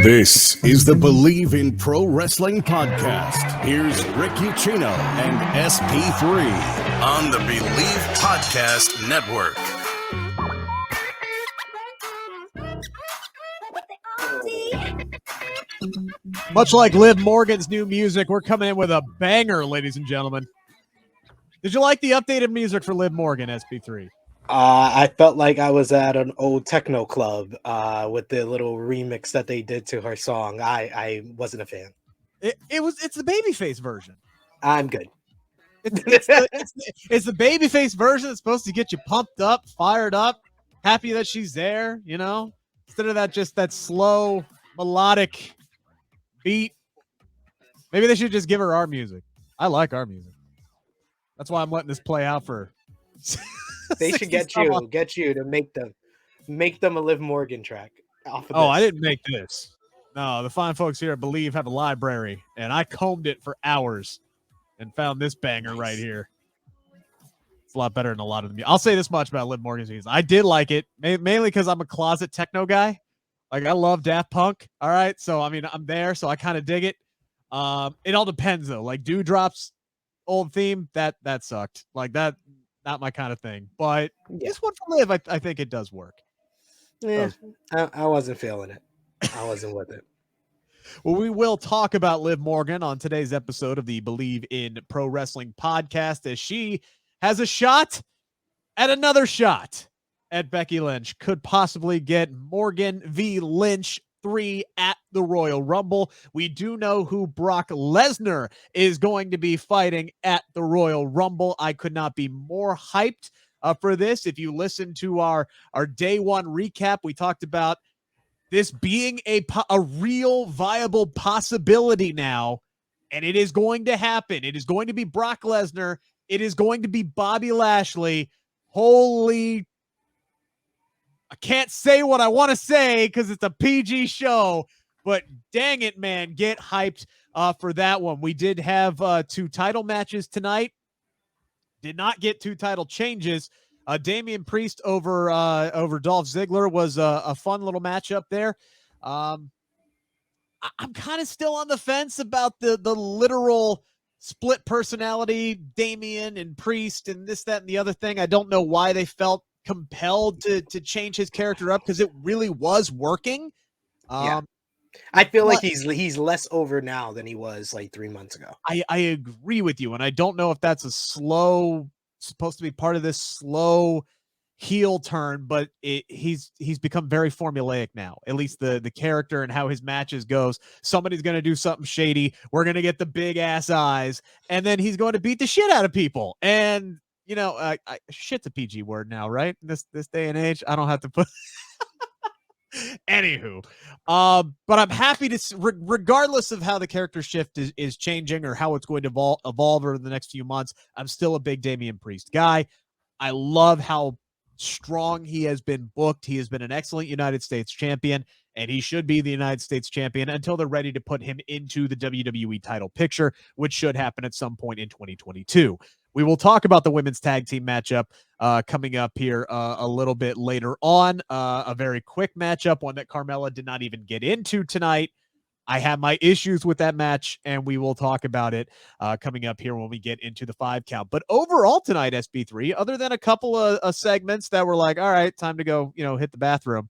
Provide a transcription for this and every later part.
This is the Believe in Pro Wrestling podcast. Here's Rick Ucchino and SP3 on the Believe Podcast Network. Much like Liv Morgan's new music, we're coming in with a banger, ladies and gentlemen. Did you like the updated music for Liv Morgan, SP3? I felt like I was at an old techno club with the little remix that they did to her song. I wasn't a fan. It's the babyface version. I'm good. It's the babyface version that's supposed to get you pumped up, fired up, happy that she's there, you know? Instead of that slow, melodic beat. Maybe they should just give her our music. I like our music. That's why I'm letting this play out for they should get you to make them a Liv Morgan track off of this. I didn't make this. No, the fine folks here at Believe have a library, and I combed it for hours and found this banger right here. It's a lot better than a lot of them. I'll say this much about Liv Morgan's music. I did like it, mainly because I'm a closet techno guy. Like, I love Daft Punk. All right. So, I mean, I'm there, so I kind of dig it. It all depends, though. Like, Dewdrop's old theme, that sucked. Like, that, not my kind of thing. But this one for Liv, I think it does work. Yeah, I wasn't feeling it. I wasn't with it. Well, we will talk about Liv Morgan on today's episode of the Believe in Pro Wrestling podcast, as she has a shot at another shot at Becky Lynch. Could possibly get Morgan v. Lynch 3 at the Royal Rumble. We do know who Brock Lesnar is going to be fighting at the Royal Rumble. I could not be more hyped for this. If you listen to our day one recap, we talked about this being a real viable possibility now, and it is going to happen. It is going to be Brock Lesnar. It is going to be Bobby Lashley. Holy, I can't say what I want to say because it's a PG show, but dang it, man, get hyped for that one. We did have 2 title matches tonight. Did not get 2 title changes. Damian Priest over Dolph Ziggler was a fun little matchup there. I'm kind of still on the fence about the literal split personality, Damian and Priest and this, that, and the other thing. I don't know why they felt compelled to change his character up, because it really was working. I feel like he's less over now than he was like 3 months ago. I agree with you, and I don't know if that's supposed to be part of this slow heel turn, but he's become very formulaic now. At least the character and how his matches goes. Somebody's going to do something shady. We're going to get the big ass eyes, and then he's going to beat the shit out of people. And you know, shit's a PG word now, right? In this day and age, I don't have to put. Anywho, but I'm happy to, regardless of how the character shift is changing or how it's going to evolve over the next few months, I'm still a big Damian Priest guy. I love how strong he has been booked. He has been an excellent United States champion, and he should be the United States champion until they're ready to put him into the WWE title picture, which should happen at some point in 2022. We will talk about the women's tag team matchup coming up here a little bit later on. A very quick matchup, one that Carmella did not even get into tonight. I have my issues with that match, and we will talk about it coming up here when we get into the 5 count. But overall tonight, SB3, other than a couple of segments that were like, all right, time to go, hit the bathroom,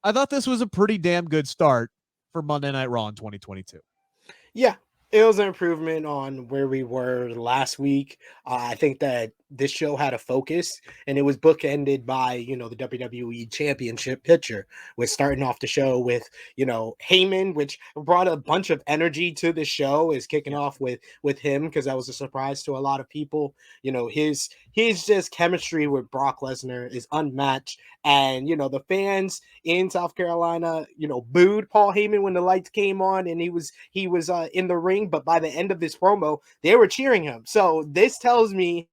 I thought this was a pretty damn good start for Monday Night Raw in 2022. Yeah, it was an improvement on where we were last week. I think that this show had a focus, and it was bookended by, the WWE Championship picture. We're starting off the show with, Heyman, which brought a bunch of energy to the show, is kicking off with him, because that was a surprise to a lot of people. His just chemistry with Brock Lesnar is unmatched. And, the fans in South Carolina, booed Paul Heyman when the lights came on and he was in the ring. But by the end of this promo, they were cheering him. So this tells me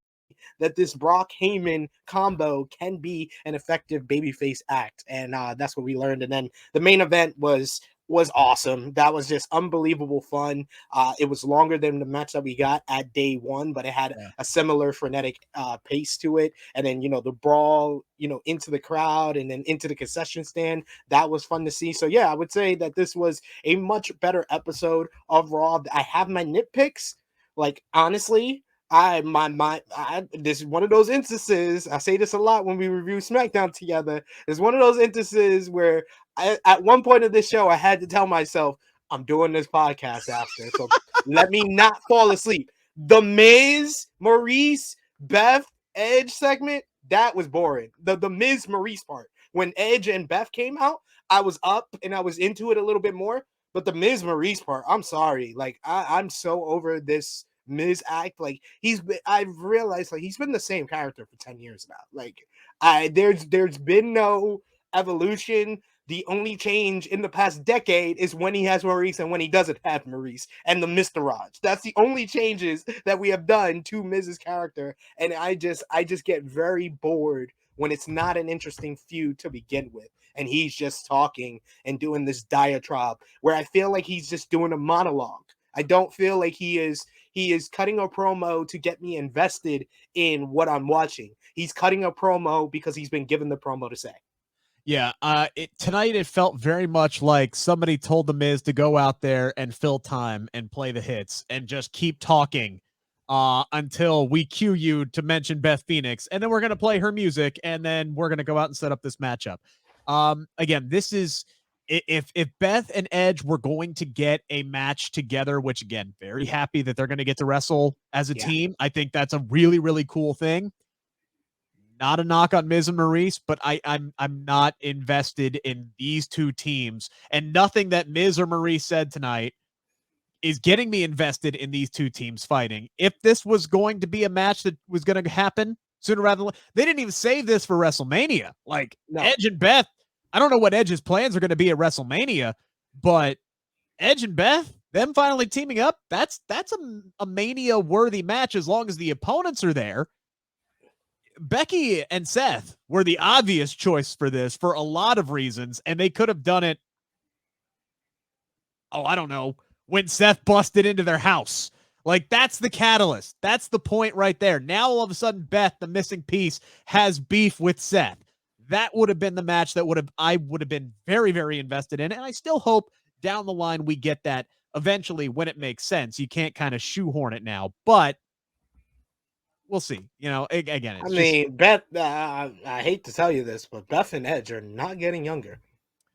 that this Brock Heyman combo can be an effective babyface act. And that's what we learned. And then the main event was was awesome. That was just unbelievable fun. It was longer than the match that we got at day one, but it had a similar frenetic pace to it. And then, the brawl, into the crowd and then into the concession stand. That was fun to see. So yeah, I would say that this was a much better episode of Raw. I have my nitpicks. Like, honestly, this is one of those instances. I say this a lot when we review SmackDown together. It's one of those instances where at one point of this show, I had to tell myself, I'm doing this podcast after, so let me not fall asleep. The Miz, Maurice, Beth, Edge segment, that was boring. The Miz, Maurice part. When Edge and Beth came out, I was up and I was into it a little bit more. But the Miz, Maurice part, I'm sorry. Like, I'm so over this Miz act. Like, I've realized, like, he's been the same character for 10 years now. Like, there's been no evolution. The only change in the past decade is when he has Maurice and when he doesn't have Maurice and the Mr. Raj. That's the only changes that we have done to Miz's character. And I just get very bored when it's not an interesting feud to begin with. And he's just talking and doing this diatribe where I feel like he's just doing a monologue. I don't feel like he is cutting a promo to get me invested in what I'm watching. He's cutting a promo because he's been given the promo to say. Yeah, tonight it felt very much like somebody told The Miz to go out there and fill time and play the hits and just keep talking until we cue you to mention Beth Phoenix, and then we're going to play her music, and then we're going to go out and set up this matchup. Again, this is if Beth and Edge were going to get a match together, which again, very happy that they're going to get to wrestle as a team. I think that's a really, really cool thing. Not a knock on Miz and Maurice, but I'm not invested in these two teams, and nothing that Miz or Maurice said tonight is getting me invested in these two teams fighting. If this was going to be a match that was going to happen sooner rather than later, they didn't even save this for WrestleMania. Like, Edge and Beth, I don't know what Edge's plans are going to be at WrestleMania, but Edge and Beth, them finally teaming up, that's a Mania-worthy match as long as the opponents are there. Becky and Seth were the obvious choice for this for a lot of reasons, and they could have done it, I don't know, when Seth busted into their house. Like, that's the catalyst. That's the point right there. Now, all of a sudden, Beth, the missing piece, has beef with Seth. That would have been the match that I would have been very, very invested in, and I still hope down the line we get that eventually when it makes sense. You can't kind of shoehorn it now, but we'll see. Again, Beth, I hate to tell you this, but Beth and Edge are not getting younger.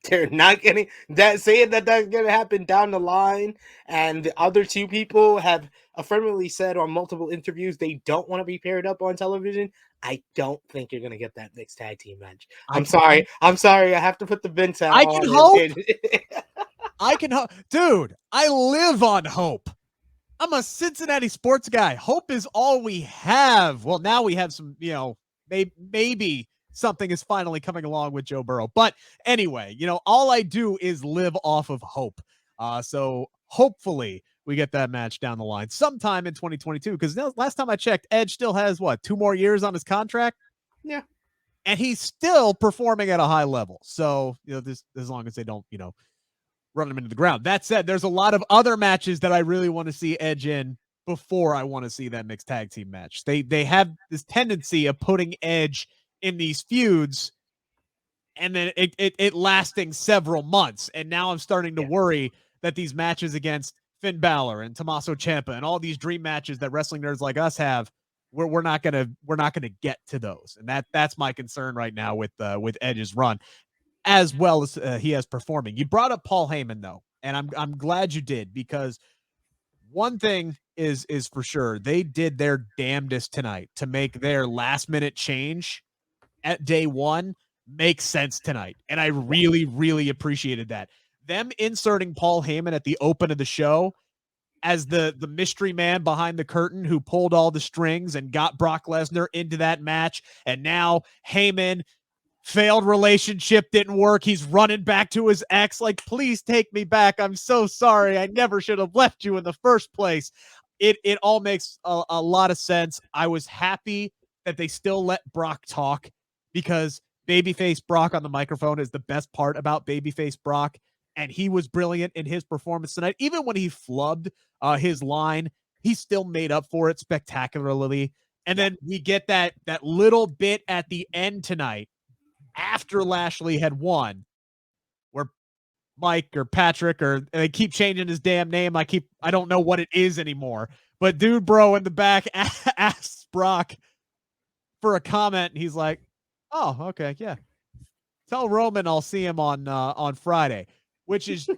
They're not getting that. Saying that that's going to happen down the line, and the other two people have affirmatively said on multiple interviews they don't want to be paired up on television. I don't think you're going to get that mixed tag team match. I'm sorry. I have to put the Vince out. I can hope. I can hope, dude. I live on hope. I'm a Cincinnati sports guy. Hope is all we have. Well, now we have some, maybe something is finally coming along with Joe Burrow. But anyway, all I do is live off of hope. So hopefully we get that match down the line sometime in 2022. Because last time I checked, Edge still has 2 more years on his contract. Yeah. And he's still performing at a high level. So, this, as long as they don't, run him into the ground. That said, there's a lot of other matches that I really want to see Edge in before I want to see that mixed tag team match. They have this tendency of putting Edge in these feuds and then it lasting several months. And now I'm starting to worry that these matches against Finn Balor and Tommaso Ciampa and all these dream matches that wrestling nerds like us have, we're not gonna get to those. And that's my concern right now with Edge's run, as well as he has performing. You brought up Paul Heyman, though, and I'm glad you did, because one thing is for sure, they did their damnedest tonight to make their last-minute change at day one make sense tonight, and I really, really appreciated that. Them inserting Paul Heyman at the open of the show as the mystery man behind the curtain who pulled all the strings and got Brock Lesnar into that match, and now Heyman, failed relationship, didn't work. He's running back to his ex. Like, please take me back. I'm so sorry. I never should have left you in the first place. It all makes a lot of sense. I was happy that they still let Brock talk, because babyface Brock on the microphone is the best part about babyface Brock. and he was brilliant in his performance tonight. Even when he flubbed his line, he still made up for it spectacularly. And then we get that little bit at the end tonight after Lashley had won, where Mike or Patrick, or they keep changing his damn name. I don't know what it is anymore. But dude, bro, in the back asks Brock for a comment, and he's like, "Oh, okay, yeah. Tell Roman I'll see him on Friday," which is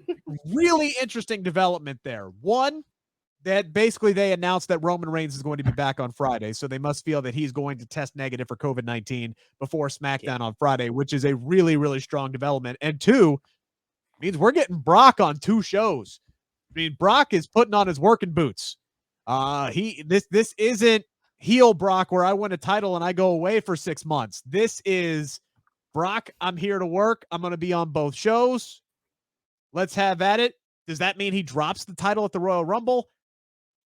really interesting development there. One, that basically they announced that Roman Reigns is going to be back on Friday, so they must feel that he's going to test negative for COVID-19 before SmackDown on Friday, which is a really, really strong development. And two, means we're getting Brock on 2 shows. I mean, Brock is putting on his working boots. This isn't heel Brock where I win a title and I go away for 6 months. This is Brock, I'm here to work. I'm going to be on both shows. Let's have at it. Does that mean he drops the title at the Royal Rumble?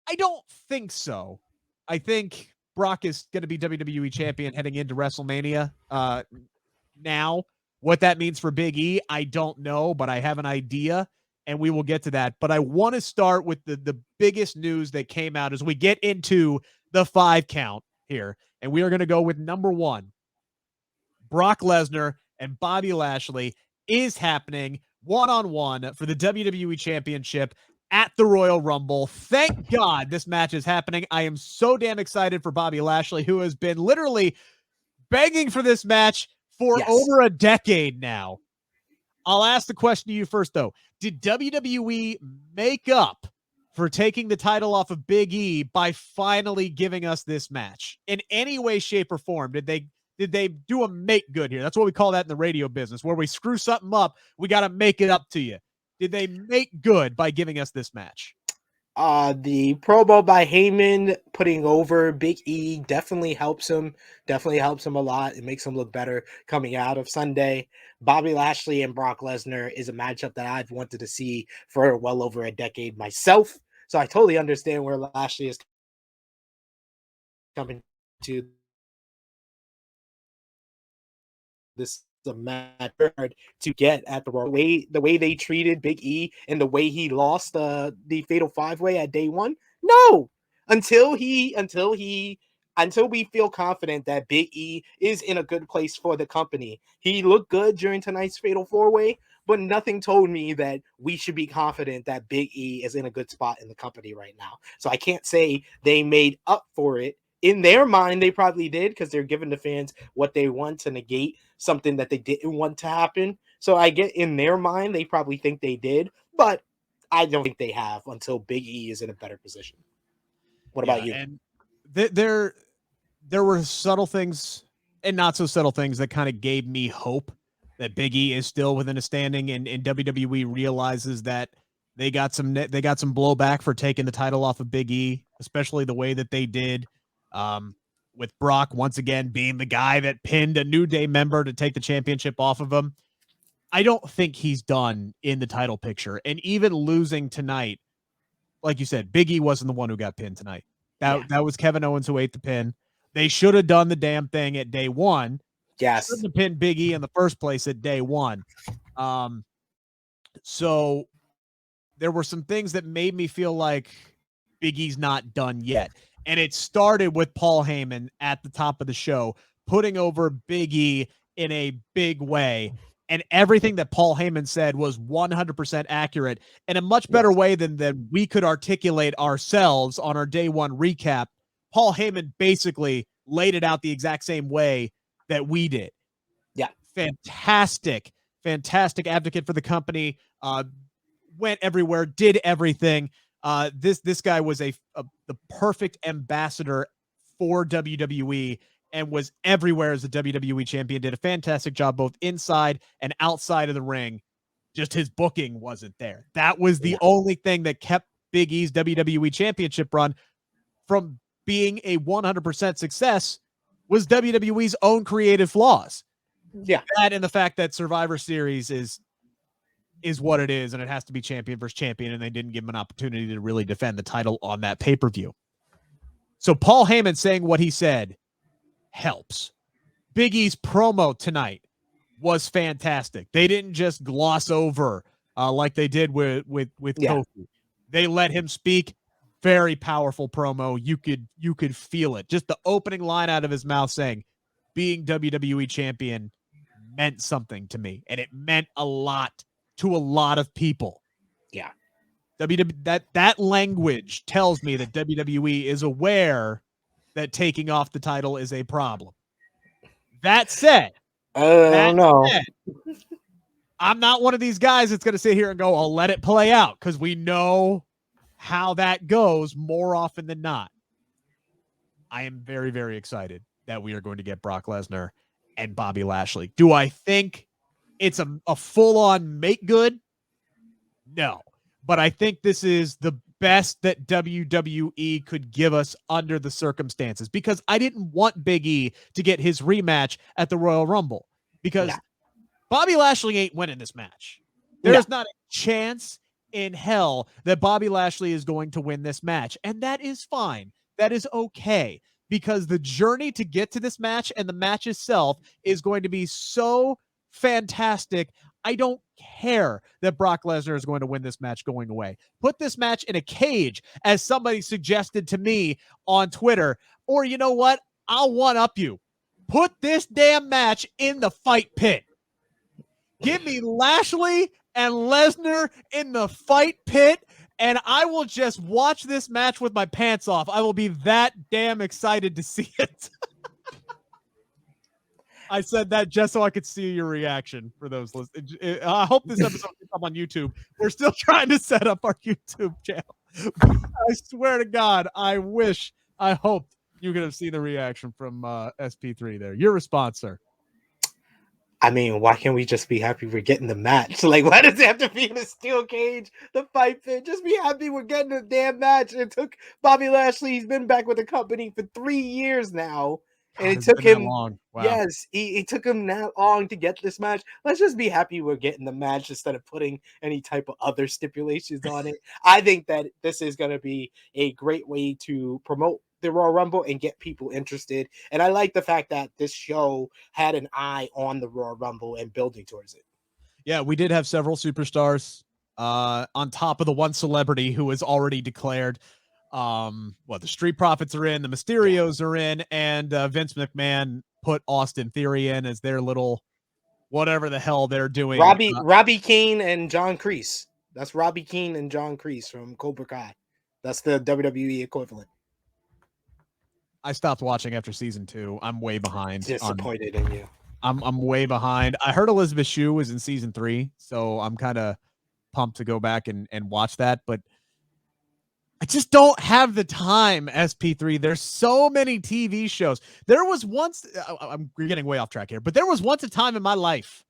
I don't think so. I think Brock is going to be WWE champion heading into WrestleMania now. What that means for Big E, I don't know, but I have an idea, and we will get to that. But I want to start with the biggest news that came out as we get into the 5 count here. And we are going to go with number 1. Brock Lesnar and Bobby Lashley is happening one-on-one for the WWE Championship at the Royal Rumble. Thank God this match is happening. I am so damn excited for Bobby Lashley, who has been literally begging for this match for over a decade now. I'll ask the question to you first, though. Did WWE make up for taking the title off of Big E by finally giving us this match in any way, shape, or form? Did they do a make good here? That's what we call that in the radio business, where we screw something up, we got to make it up to you. Did they make good by giving us this match? The promo by Heyman putting over Big E definitely helps him. Definitely helps him a lot. It makes him look better coming out of Sunday. Bobby Lashley and Brock Lesnar is a matchup that I've wanted to see for well over a decade myself. So I totally understand where Lashley is coming to this a match to get at the Royal. The way they treated Big E and the way he lost the Fatal 5-Way at day 1. No, until we feel confident that Big E is in a good place for the company. He looked good during tonight's Fatal 4-Way, but nothing told me that we should be confident that Big E is in a good spot in the company right now. So I can't say they made up for it. In their mind, they probably did, because they're giving the fans what they want to negate something that they didn't want to happen. So I get in their mind, they probably think they did, but I don't think they have until Big E is in a better position. What about you? And there were subtle things and not so subtle things that kind of gave me hope that Big E is still within a standing, and WWE realizes that they got some blowback for taking the title off of Big E, especially the way that they did. With Brock once again being the guy that pinned a New Day member to take the championship off of him. I don't think he's done in the title picture. And even losing tonight, like you said, Big E wasn't the one who got pinned tonight. That was Kevin Owens who ate the pin. They should have done the damn thing at day 1. Yes. Shouldn't have pinned Big E in the first place at day 1. So there were some things that made me feel like Big E's not done yet. And it started with Paul Heyman at the top of the show, putting over Big E in a big way. And everything that Paul Heyman said was 100% accurate in a much better way than we could articulate ourselves on our day 1 recap. Paul Heyman basically laid it out the exact same way that we did. Yeah. Fantastic advocate for the company. Went everywhere, did everything. This guy was the perfect ambassador for WWE and was everywhere as the WWE champion. Did a fantastic job both inside and outside of the ring. Just his booking wasn't there. That was the only thing that kept Big E's WWE championship run from being a 100% success, was WWE's own creative flaws. Yeah. That and the fact that Survivor Series is what it is, and it has to be champion versus champion, and they didn't give him an opportunity to really defend the title on that pay-per-view. So Paul Heyman saying what he said helps. Big E's promo tonight was fantastic. They didn't just gloss over like they did with Yeah. Kofi. They let him speak. Very powerful promo. You could feel it. Just the opening line out of his mouth saying, being WWE champion meant something to me, and it meant a lot to a lot of people. Yeah. That language tells me that WWE is aware that taking off the title is a problem. That said, I don't know. I'm not one of these guys that's going to sit here and go, I'll let it play out, because we know how that goes more often than not. I am very, very excited that we are going to get Brock Lesnar and Bobby Lashley. Do I think it's a full-on make good? No. But I think this is the best that WWE could give us under the circumstances, because I didn't want Big E to get his rematch at the Royal Rumble, because Bobby Lashley ain't winning this match. There's not a chance in hell that Bobby Lashley is going to win this match. And that is fine. That is okay, because the journey to get to this match and the match itself is going to be so fantastic. I don't care that Brock Lesnar is going to win this match going away. Put this match in a cage, as somebody suggested to me on Twitter. Or you know what? I'll one-up you. Put this damn match in the fight pit. Give me Lashley and Lesnar in the fight pit, and I will just watch this match with my pants off. I will be that damn excited to see it. I said that just so I could see your reaction for those listeners. I hope this episode gets up on YouTube. We're still trying to set up our YouTube channel. I swear to God, I hoped you could have seen the reaction from SP3 there. Your response, sir. I mean, why can't we just be happy we're getting the match? Like, why does it have to be in a steel cage, the fight pit? Just be happy we're getting the damn match. It took Bobby Lashley, he's been back with the company for 3 years now. And it took him long. Wow. Yes, it took him that long to get this match. Let's just be happy we're getting the match instead of putting any type of other stipulations on it. I think that this is going to be a great way to promote the Royal Rumble and get people interested. And I like the fact that this show had an eye on the Royal Rumble and building towards it. Yeah, we did have several superstars on top of the one celebrity who was already declared. The Street Profits are in, the Mysterios are in, and Vince McMahon put Austin Theory in as their little whatever the hell they're doing. Robbie Keane and John Kreese. That's Robbie Keane and John Kreese from Cobra Kai. That's the WWE equivalent. I stopped watching after season 2. I'm way behind. Disappointed in you. I'm way behind. I heard Elizabeth Shue was in season 3, so I'm kind of pumped to go back and watch that, but I just don't have the time, SP3. There's so many TV shows. There was once, I'm getting way off track here, but there was once a time in my life,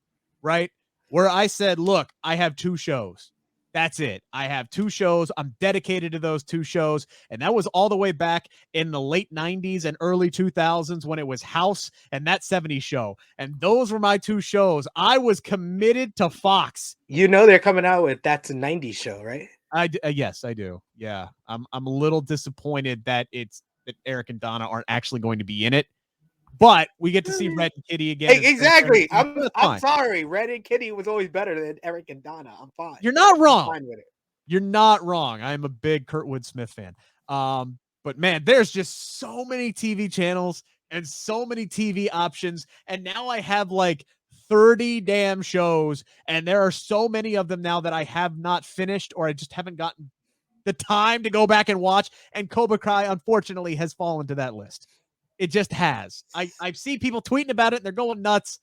right, where I said, look, I have 2 shows. That's it. I have 2 shows. I'm dedicated to those 2 shows. And that was all the way back in the late 90s and early 2000s when it was House and That 70s Show. And those were my 2 shows. I was committed to Fox. You know they're coming out with That's a 90s Show, right? Yes, I do. Yeah. I'm a little disappointed that Eric and Donna aren't actually going to be in it. But we get to see Red and Kitty again. Hey, exactly. I'm sorry. Red and Kitty was always better than Eric and Donna. I'm fine. You're not wrong. I'm fine with it. You're not wrong. I'm a big Kurtwood Smith fan. But man, there's just so many TV channels and so many TV options. And now I have like 30 damn shows. And there are so many of them now that I have not finished, or I just haven't gotten the time to go back and watch. And Cobra Kai, unfortunately, has fallen to that list. It just has. I've seen people tweeting about it and they're going nuts.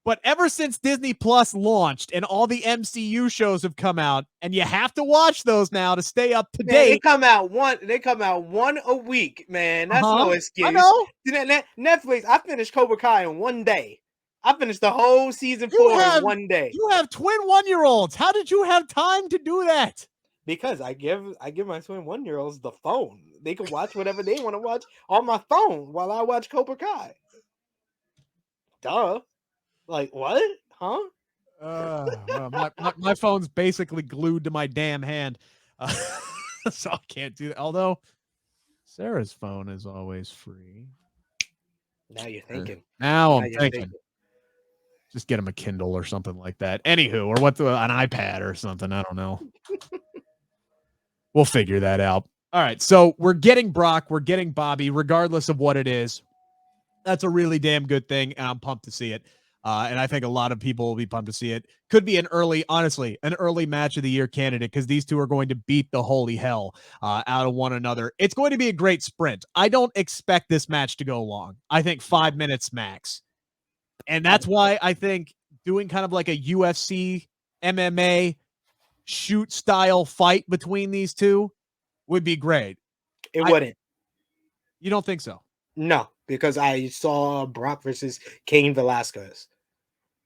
But ever since Disney Plus launched and all the MCU shows have come out, and you have to watch those now to stay up to date. They come out one a week, man. That's no excuse. I know. Netflix, I finished Cobra Kai in 1 day. I finished the whole season 4 in 1 day. You have twin 1-year-olds. How did you have time to do that? Because I give my twin 1-year-olds the phone. They can watch whatever they want to watch on my phone while I watch Cobra Kai. Duh. Like, what? Huh? Well, my phone's basically glued to my damn hand. So I can't do that. Although Sarah's phone is always free. Now you're thinking. Now I'm thinking. Just get him a Kindle or something like that. Anywho, or an iPad or something. I don't know. We'll figure that out. All right. So we're getting Brock. We're getting Bobby, regardless of what it is. That's a really damn good thing, and I'm pumped to see it. And I think a lot of people will be pumped to see it. Could be an early match of the year candidate because these two are going to beat the holy hell out of one another. It's going to be a great sprint. I don't expect this match to go long. I think 5 minutes max. And that's why I think doing kind of like a UFC, MMA, shoot style fight between these two would be great. It wouldn't. You don't think so? No, because I saw Brock versus Cain Velasquez.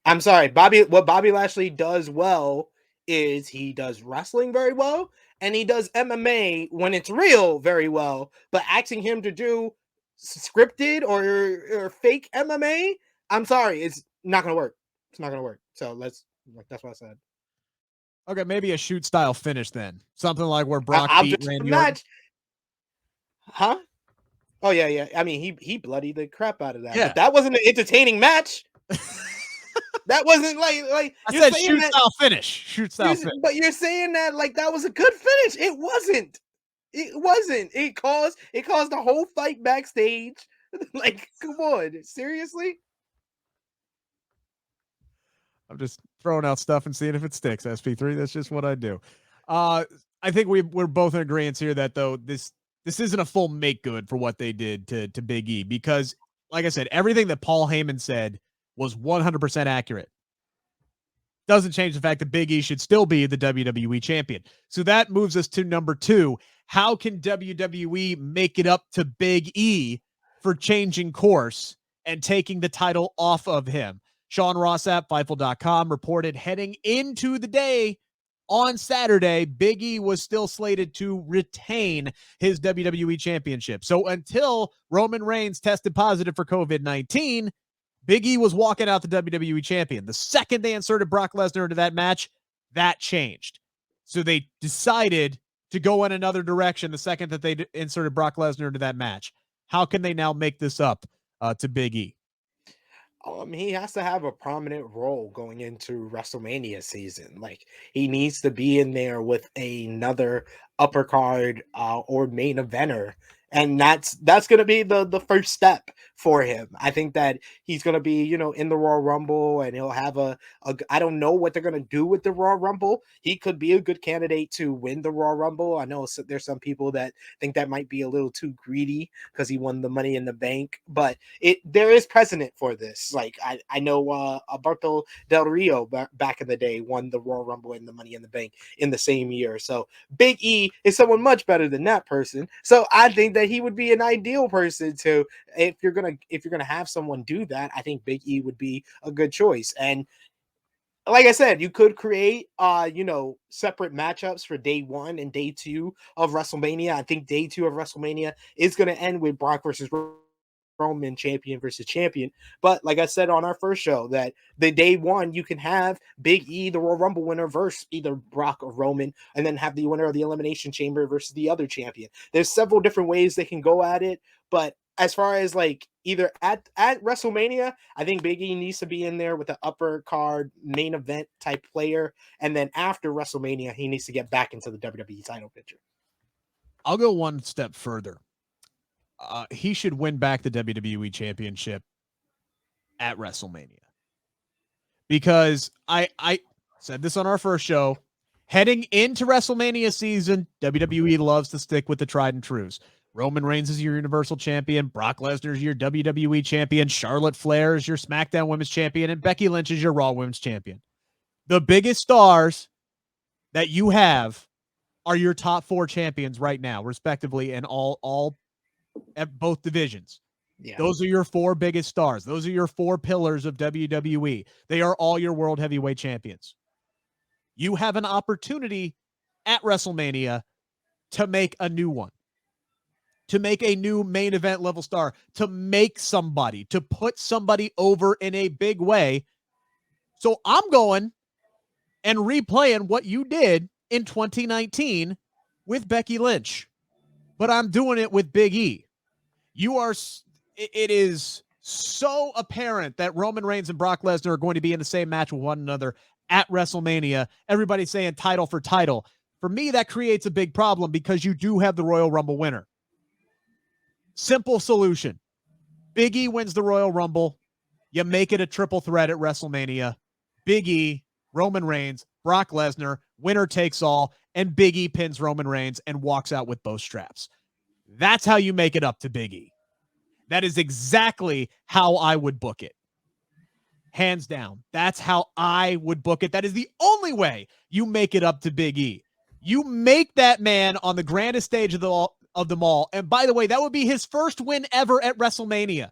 I'm sorry, what Bobby Lashley does well is he does wrestling very well, and he does MMA when it's real very well. But asking him to do scripted or fake MMA, I'm sorry, it's not gonna work. It's not gonna work. So that's what I said. Okay, maybe a shoot style finish then. Something like where Brock beat Randy Orton. Huh? Oh yeah. I mean, he bloodied the crap out of that. Yeah. But that wasn't an entertaining match. That wasn't like I said shoot style finish. Shoot style finish. But you're saying that like that was a good finish. It wasn't. It wasn't. It caused the whole fight backstage. Like, come on, seriously? I'm just throwing out stuff and seeing if it sticks. SP3. That's just what I do. I think we're both in agreement here that though this isn't a full make good for what they did to Big E because, like I said, everything that Paul Heyman said was 100% accurate. Doesn't change the fact that Big E should still be the WWE champion. So that moves us to number 2. How can WWE make it up to Big E for changing course and taking the title off of him? Sean Ross at Fightful.com reported heading into the day on Saturday, Big E was still slated to retain his WWE Championship. So until Roman Reigns tested positive for COVID-19, Big E was walking out the WWE champion. The second they inserted Brock Lesnar into that match, that changed. So they decided to go in another direction the second that they inserted Brock Lesnar into that match. How can they now make this up to Big E? He has to have a prominent role going into WrestleMania season. Like, he needs to be in there with another upper card or main eventer. And that's going to be the first step for him. I think that he's going to be, in the Royal Rumble, and he'll have I don't know what they're going to do with the Royal Rumble. He could be a good candidate to win the Royal Rumble. I know there's some people that think that might be a little too greedy because he won the Money in the Bank, but there is precedent for this. Like, I know Alberto Del Rio back in the day won the Royal Rumble and the Money in the Bank in the same year. So Big E is someone much better than that person. So I think that he would be an ideal person to, if you're gonna have someone do that, I think Big E would be a good choice. And like I said, you could create separate matchups for day 1 and day 2 of WrestleMania. I think day 2 of WrestleMania is going to end with Brock versus Roman, champion versus champion. But like I said on our first show, that the day 1 you can have Big E, the Royal Rumble winner, versus either Brock or Roman, and then have the winner of the Elimination Chamber versus the other champion. There's several different ways they can go at it, but as far as like either at WrestleMania, I think Big E needs to be in there with an upper card main event type player, and then after WrestleMania, he needs to get back into the WWE title picture. I'll go one step further. He should win back the WWE Championship at WrestleMania. Because I said this on our first show, heading into WrestleMania season, WWE loves to stick with the tried and trues. Roman Reigns is your Universal Champion, Brock Lesnar is your WWE Champion, Charlotte Flair is your SmackDown Women's Champion, and Becky Lynch is your Raw Women's Champion. The biggest stars that you have are your top 4 champions right now, respectively, in all at both divisions. Yeah. Those are your 4 biggest stars. Those are your 4 pillars of WWE. They are all your world heavyweight champions. You have an opportunity at WrestleMania to make a new one, to make a new main event level star, to make somebody, to put somebody over in a big way. So I'm going and replaying what you did in 2019 with Becky Lynch, but I'm doing it with Big E. It is so apparent that Roman Reigns and Brock Lesnar are going to be in the same match with one another at WrestleMania. Everybody's saying title for title. For me, that creates a big problem because you do have the Royal Rumble winner. Simple solution. Big E wins the Royal Rumble. You make it a triple threat at WrestleMania. Big E, Roman Reigns, Brock Lesnar, winner takes all, and Big E pins Roman Reigns and walks out with both straps. That's how you make it up to Big E. That is exactly how I would book it. Hands down. That's how I would book it. That is the only way you make it up to Big E. You make that man on the grandest stage of them all. And by the way, that would be his first win ever at WrestleMania.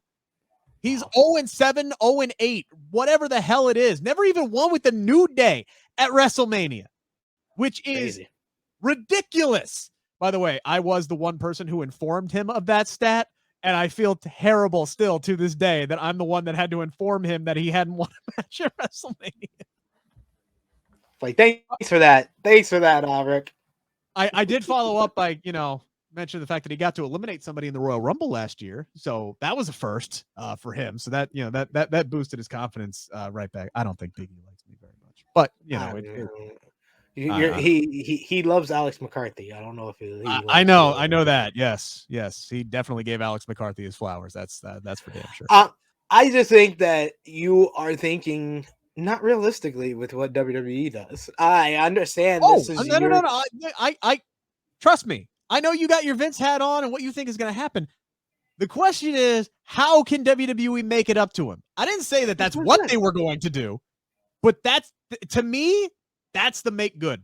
He's 0-7, 0-8, whatever the hell it is. Never even won with the New Day at WrestleMania, which is Crazy. Ridiculous. By the way, I was the one person who informed him of that stat, and I feel terrible still to this day that I'm the one that had to inform him that he hadn't won a match at WrestleMania. Like, thanks for that. Thanks for that, Rick. I did follow up by, mention the fact that he got to eliminate somebody in the Royal Rumble last year. So that was a first for him. So that, that boosted his confidence right back. I don't think Big E likes me very much, but he loves Alex McCarthy. I don't know if he I know that. Yes. He definitely gave Alex McCarthy his flowers. That's for damn sure. I just think that you are thinking not realistically with what WWE does. I understand. No. I trust me. I know you got your Vince hat on and what you think is going to happen. The question is, how can WWE make it up to him? I didn't say that that's what they were going to do, but that's, to me, that's the make good.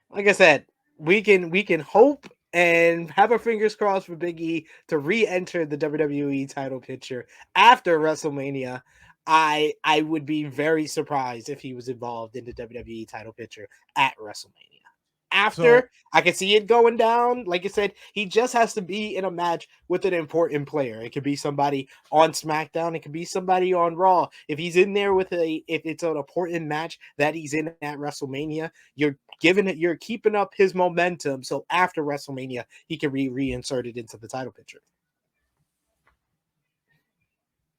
Like I said, we can hope and have our fingers crossed for Big E to re-enter the WWE title picture after WrestleMania. I would be very surprised if he was involved in the WWE title picture at WrestleMania. After, I can see it going down. Like I said, he just has to be in a match with an important player. It could be somebody on SmackDown. It could be somebody on Raw. If he's in there if it's an important match that he's in at WrestleMania, you're keeping up his momentum. So after WrestleMania, he can reinserted into the title picture.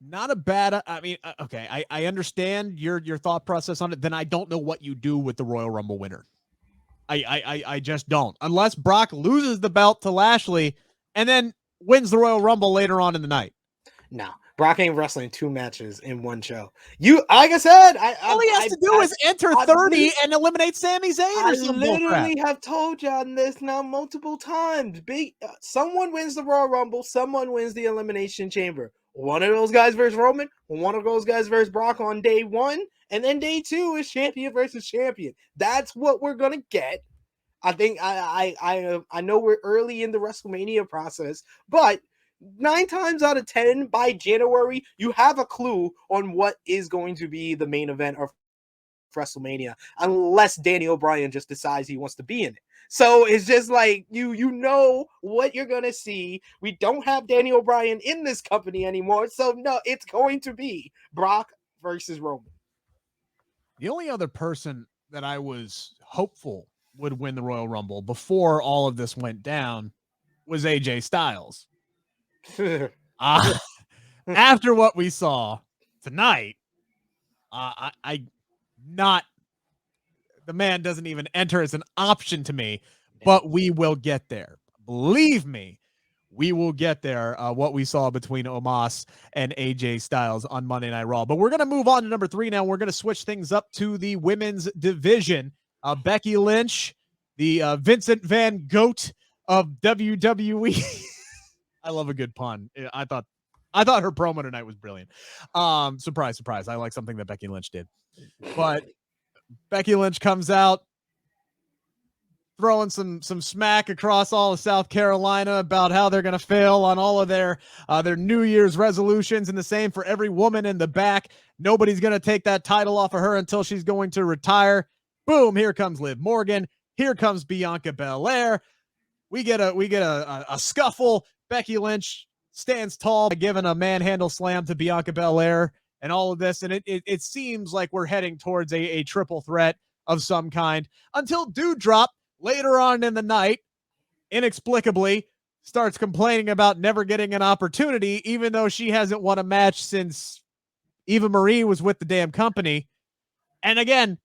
Not a bad, okay. I understand your thought process on it. Then I don't know what you do with the Royal Rumble winner. I just don't. Unless Brock loses the belt to Lashley and then wins the Royal Rumble later on in the night. No, Brock ain't wrestling 2 matches in one show. Like I said, all he has to do is enter 30 and eliminate Sami Zayn. I literally have told y'all this now multiple times. Someone wins the Royal Rumble, someone wins the Elimination Chamber. One of those guys versus Roman, one of those guys versus Brock on day 1. And then day 2 is champion versus champion. That's what we're gonna get. I think I know we're early in the WrestleMania process, but 9 times out of 10 by January, you have a clue on what is going to be the main event of WrestleMania, unless Daniel Bryan just decides he wants to be in it. So it's just like you know what you're gonna see. We don't have Daniel Bryan in this company anymore, so no, it's going to be Brock versus Roman. The only other person that I was hopeful would win the Royal Rumble before all of this went down was AJ Styles. After what we saw tonight, the man doesn't even enter as an option to me, but we will get there. Believe me, we will get there. What we saw between Omas and AJ Styles on Monday Night Raw. But we're going to move on to number 3 now. We're going to switch things up to the women's division. Becky Lynch, the Vincent Van Gogh of WWE. I love a good pun. I thought her promo tonight was brilliant. Surprise, surprise. I like something that Becky Lynch did. But Becky Lynch comes out throwing some smack across all of South Carolina about how they're going to fail on all of their New Year's resolutions, and the same for every woman in the back. Nobody's going to take that title off of her until she's going to retire. Boom, here comes Liv Morgan. Here comes Bianca Belair. We get a scuffle. Becky Lynch stands tall by giving a manhandle slam to Bianca Belair and all of this, and it seems like we're heading towards a triple threat of some kind until Doudrop later on in the night, inexplicably, starts complaining about never getting an opportunity, even though she hasn't won a match since Eva Marie was with the damn company. And again,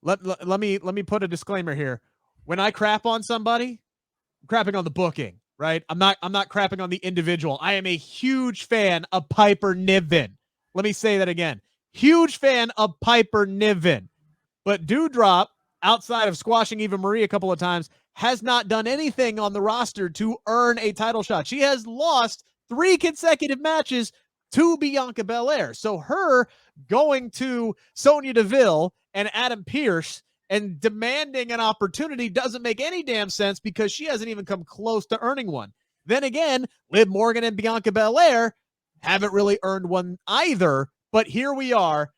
let me put a disclaimer here. When I crap on somebody, I'm crapping on the booking, right? I'm not crapping on the individual. I am a huge fan of Piper Niven. Let me say that again. Huge fan of Piper Niven. But Doudrop, outside of squashing Eva Marie a couple of times, has not done anything on the roster to earn a title shot. She has lost 3 consecutive matches to Bianca Belair. So her going to Sonya Deville and Adam Pearce and demanding an opportunity doesn't make any damn sense because she hasn't even come close to earning one. Then again, Liv Morgan and Bianca Belair haven't really earned one either. But here we are.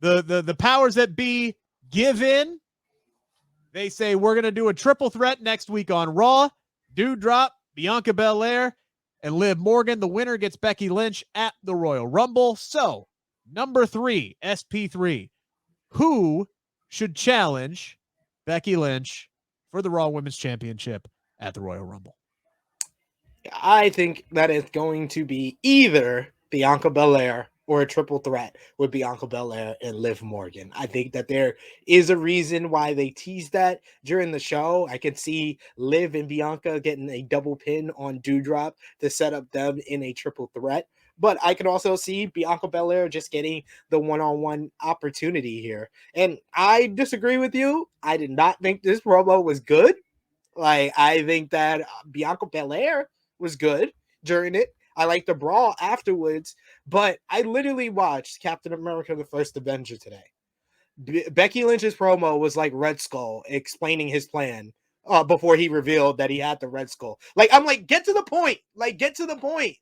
The powers that be give in. They say we're going to do a triple threat next week on Raw. Doudrop, Bianca Belair, and Liv Morgan. The winner gets Becky Lynch at the Royal Rumble. So, number 3, SP3. Who should challenge Becky Lynch for the Raw Women's Championship at the Royal Rumble? I think that it's going to be either Bianca Belair or a triple threat with Bianca Belair and Liv Morgan. I think that there is a reason why they teased that during the show. I could see Liv and Bianca getting a double pin on Doudrop to set up them in a triple threat. But I could also see Bianca Belair just getting the one-on-one opportunity here. And I disagree with you. I did not think this promo was good. Like, I think that Bianca Belair was good during it. I like the brawl afterwards, but I literally watched Captain America: The First Avenger today. Becky Lynch's promo was like Red Skull explaining his plan before he revealed that he had the Red Skull. Like, I'm like, get to the point. Like, get to the point.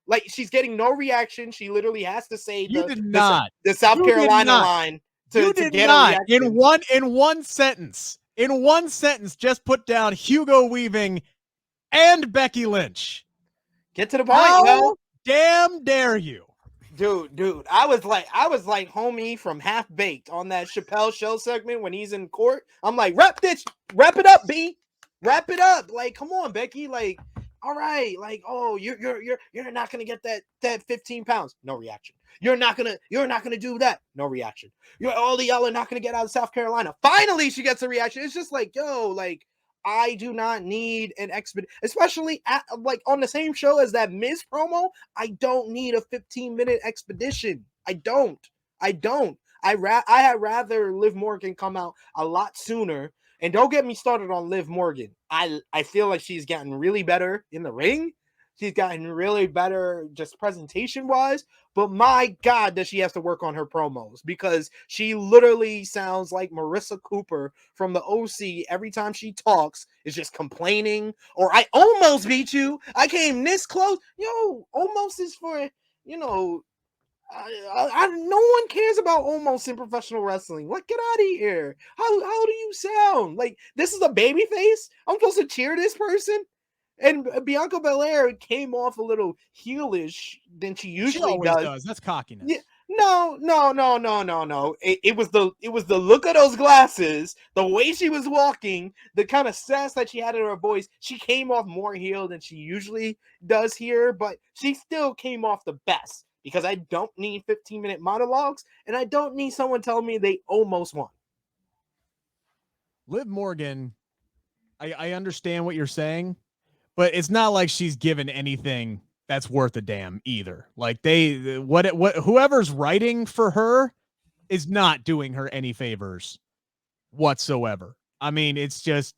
Like, she's getting no reaction. She literally has to say the South Carolina line to get a reaction. In one sentence. In one sentence, just put down Hugo Weaving and Becky Lynch. Get to the point, How damn dare you? Dude, I was like homie from Half Baked on that Chappelle show segment when he's in court. I'm like, wrap it up, B. Wrap it up. Like, come on, Becky. Like, all right, like, oh, you're not gonna get that 15 pounds. No reaction. You're not gonna do that. No reaction. All of y'all are not gonna get out of South Carolina. Finally, she gets a reaction. It's just like, yo, like, I do not need an expedition, especially like on the same show as that Miz promo. I don't need a 15-minute expedition. I don't. I had rather Liv Morgan come out a lot sooner. And don't get me started on Liv Morgan. I feel like she's gotten really better in the ring. She's gotten really better just presentation-wise. But my God, does she have to work on her promos, because she literally sounds like Marissa Cooper from the OC. Every time she talks, is just complaining, or I almost beat you. I came this close. Yo, almost is for, no one cares about almost in professional wrestling. What? Get out of here. How do you sound? Like, this is a baby face? I'm supposed to cheer this person? And Bianca Belair came off a little heelish than she usually does. That's cockiness. Yeah. No. It was the look of those glasses, the way she was walking, the kind of sass that she had in her voice. She came off more heel than she usually does here, but she still came off the best, because I don't need 15-minute monologues, and I don't need someone telling me they almost won. Liv Morgan, I understand what you're saying, but it's not like she's given anything that's worth a damn either. Like, whoever's writing for her is not doing her any favors whatsoever. I mean, it's just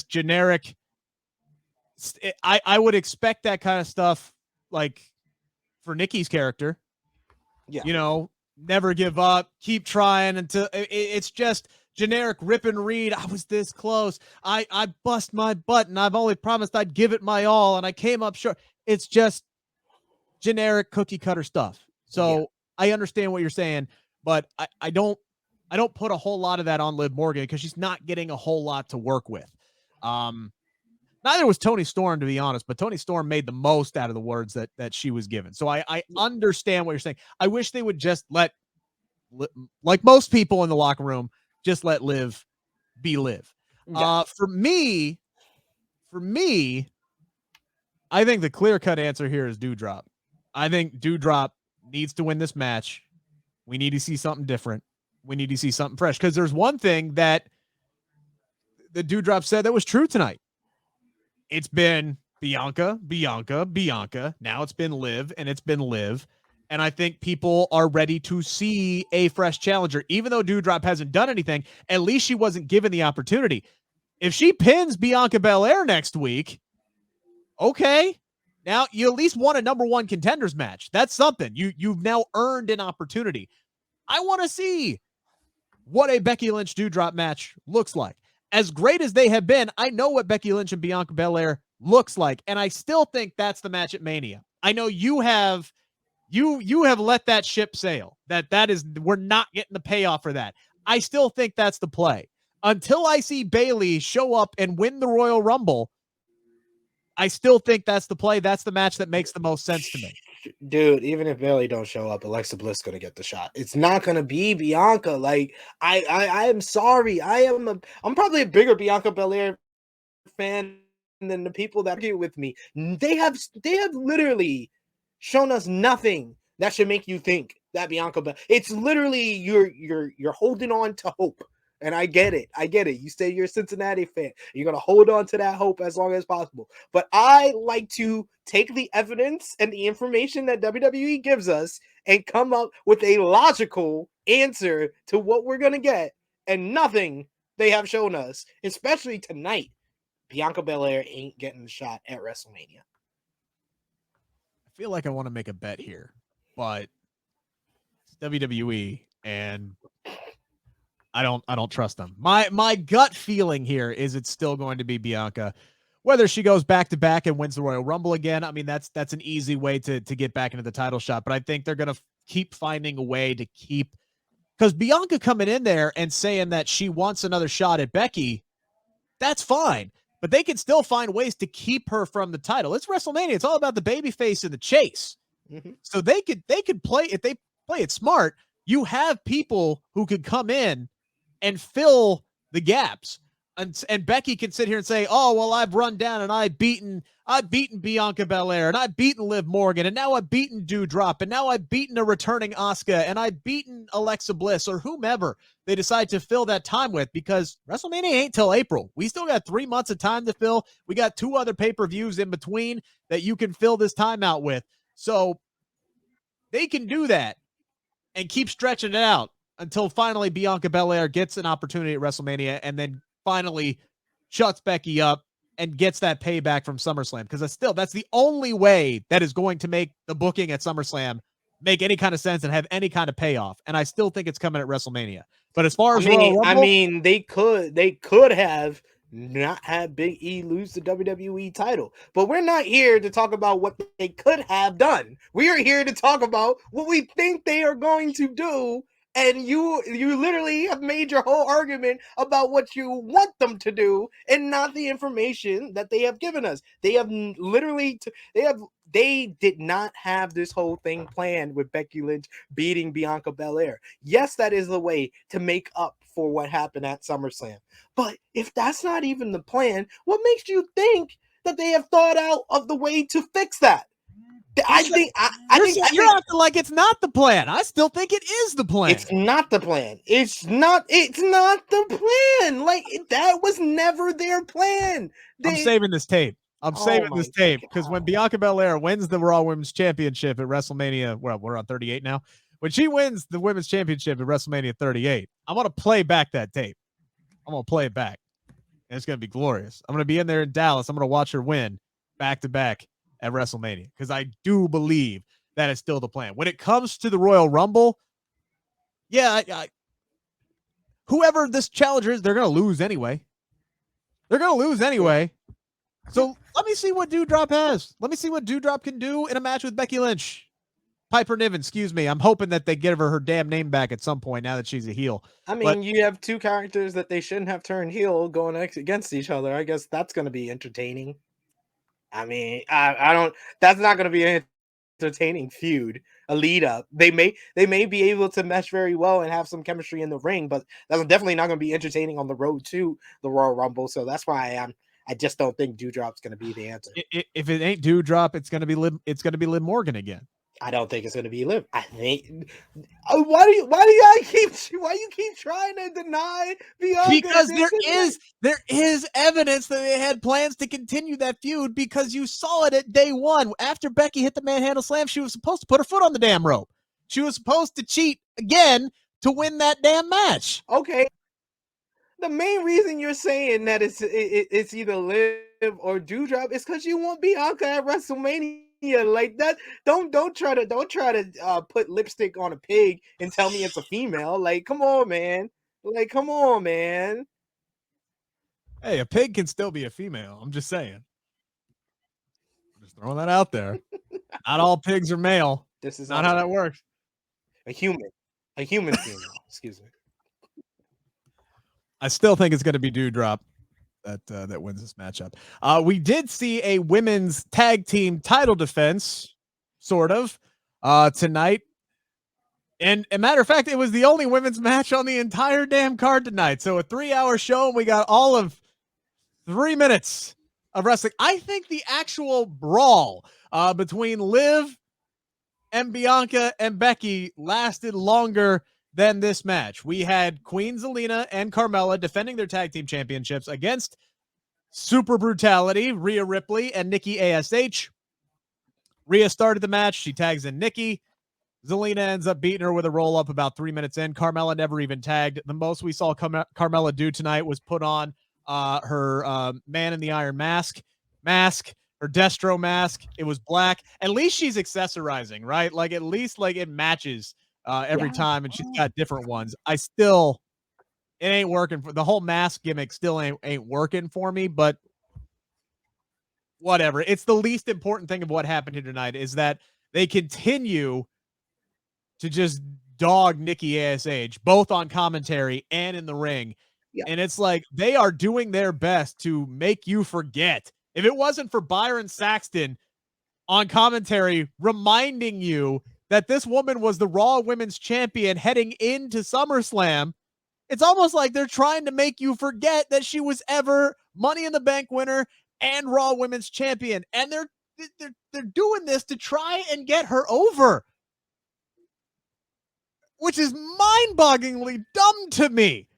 generic. I would expect that kind of stuff, like, for Nikki's character. Yeah. Never give up, keep trying until it's just generic rip and read. I was this close. I bust my butt, and I've only promised I'd give it my all, and I came up short. It's just generic cookie cutter stuff. So yeah. I understand what you're saying, but I don't put a whole lot of that on Liv Morgan, because she's not getting a whole lot to work with. Neither was Toni Storm, to be honest, but Toni Storm made the most out of the words that she was given. So I understand what you're saying. I wish they would just like most people in the locker room, just let Liv be Liv. Yeah. For me, I think the clear-cut answer here is Doudrop. I think Doudrop needs to win this match. We need to see something different. We need to see something fresh. Because there's one thing that the Doudrop said that was true tonight. It's been Bianca. Now it's been Liv, and it's been Liv. And I think people are ready to see a fresh challenger. Even though Doudrop hasn't done anything, at least she wasn't given the opportunity. If she pins Bianca Belair next week, okay, now you at least won a number one contenders match. That's something. You've now earned an opportunity. I want to see what a Becky Lynch Doudrop match looks like. As great as they have been, I know what Becky Lynch and Bianca Belair looks like, and I still think that's the match at Mania. I know you have let that ship sail. That is, we're not getting the payoff for that. I still think that's the play. Until I see Bayley show up and win the Royal Rumble, I still think that's the play. That's the match that makes the most sense to me. Dude, even if Bayley don't show up, Alexa Bliss gonna get the shot. It's not gonna be Bianca. Like, I am sorry. I'm probably a bigger Bianca Belair fan than the people that argue with me. They have literally shown us nothing that should make you think that Bianca Belair. It's literally you're holding on to hope. And I get it. You say you're a Cincinnati fan. You're going to hold on to that hope as long as possible. But I like to take the evidence and the information that WWE gives us and come up with a logical answer to what we're going to get. And nothing they have shown us, especially tonight, Bianca Belair ain't getting the shot at WrestleMania. I feel like I want to make a bet here, but it's WWE, and I don't trust them. My gut feeling here is it's still going to be Bianca. Whether she goes back to back and wins the Royal Rumble again, I mean, that's an easy way to get back into the title shot. But I think they're going to keep finding a way to keep, because Bianca coming in there and saying that she wants another shot at Becky, that's fine. But they can still find ways to keep her from the title. It's WrestleMania. It's all about the babyface and the chase. Mm-hmm. So they could play, if they play it smart, you have people who could come in and fill the gaps. And Becky can sit here and say, oh, well, I've run down and I've beaten Bianca Belair, and I've beaten Liv Morgan, and now I've beaten Doudrop, and now I've beaten a returning Asuka, and I've beaten Alexa Bliss, or whomever they decide to fill that time with, because WrestleMania ain't till April. We still got 3 months of time to fill. We got 2 other pay-per-views in between that you can fill this time out with. So they can do that and keep stretching it out until finally Bianca Belair gets an opportunity at WrestleMania and then finally shuts Becky up and gets that payback from SummerSlam. Because that's the only way that is going to make the booking at SummerSlam make any kind of sense and have any kind of payoff. And I still think it's coming at WrestleMania. But as far as Royal Rumble, they could have not had Big E lose the WWE title. But we're not here to talk about what they could have done. We are here to talk about what we think they are going to do. And you literally have made your whole argument about what you want them to do and not the information that they have given us. They have literally, they did not have this whole thing planned with Becky Lynch beating Bianca Belair. Yes, that is the way to make up for what happened at SummerSlam. But if that's not even the plan, what makes you think that they have thought out of the way to fix that? I think you're acting like it's not the plan. I still think it is the plan. It's not the plan. It's not the plan. Like, that was never their plan. I'm saving this tape. I'm saving this tape because when Bianca Belair wins the Raw Women's Championship at WrestleMania, well, we're on 38 now. When she wins the Women's Championship at WrestleMania 38, I'm going to play back that tape. I'm going to play it back. And it's going to be glorious. I'm going to be in there in Dallas. I'm going to watch her win back to back at WrestleMania, because I do believe that is still the plan. When it comes to the Royal Rumble, yeah, whoever this challenger is, they're going to lose anyway. So let me see what Doudrop has. Let me see what Doudrop can do in a match with Becky Lynch. Piper Niven, excuse me. I'm hoping that they give her damn name back at some point now that she's a heel. I mean, you have 2 characters that they shouldn't have turned heel going against each other. I guess that's going to be entertaining. I mean, I don't. That's not going to be an entertaining feud, a lead up. They may be able to mesh very well and have some chemistry in the ring, but that's definitely not going to be entertaining on the road to the Royal Rumble. So that's why I just don't think Dewdrop's going to be the answer. If it ain't Dewdrop, it's gonna be Liv Morgan again. I don't think it's going to be Liv. I think. Why do you keep trying to deny Bianca? Because there is evidence that they had plans to continue that feud, because you saw it at day one. After Becky hit the manhandle slam, she was supposed to put her foot on the damn rope. She was supposed to cheat again to win that damn match. Okay. The main reason you're saying that it's either Liv or Dewdrop is because you want Bianca at WrestleMania. Like that, don't try to put lipstick on a pig and tell me it's a female. Like, come on, man. Hey, a pig can still be a female. I'm just saying. I'm just throwing that out there. Not all pigs are male. This is not how that works. A human female. Excuse me. I still think it's going to be Dewdrop that wins this matchup. We did see a women's tag team title defense, sort of, tonight. And a matter of fact, it was the only women's match on the entire damn card tonight. So a 3-hour show, and we got all of 3 minutes of wrestling. I think the actual brawl between Liv and Bianca and Becky lasted longer than this match. We had Queen Zelina and Carmella defending their tag team championships against Super Brutality, Rhea Ripley, and Nikki ASH. Rhea started the match. She tags in Nikki. Zelina ends up beating her with a roll-up about 3 minutes in. Carmella never even tagged. The most we saw Carmella do tonight was put on her Man in the Iron mask, her Destro mask. It was black. At least she's accessorizing, right? Like, at least like it matches every time, and she's got different ones. It ain't working for the whole mask gimmick. Still ain't working for me, but whatever. It's the least important thing of what happened here tonight is that they continue to just dog Nikki ASH, both on commentary and in the ring. Yeah. And it's like they are doing their best to make you forget. If it wasn't for Byron Saxton on commentary reminding you that this woman was the Raw Women's Champion heading into SummerSlam, it's almost like they're trying to make you forget that she was ever Money in the Bank winner and Raw Women's Champion. And they're doing this to try and get her over, which is mind-bogglingly dumb to me.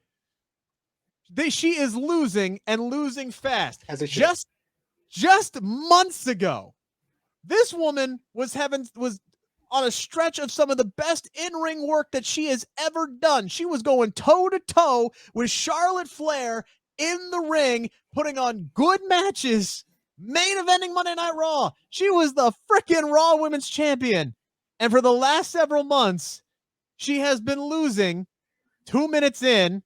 She is losing and losing fast. As it should. Just months ago, this woman was on a stretch of some of the best in-ring work that she has ever done. She was going toe-to-toe with Charlotte Flair in the ring, putting on good matches, main eventing Monday Night Raw. She was the freaking Raw Women's Champion. And for the last several months, she has been losing 2 minutes in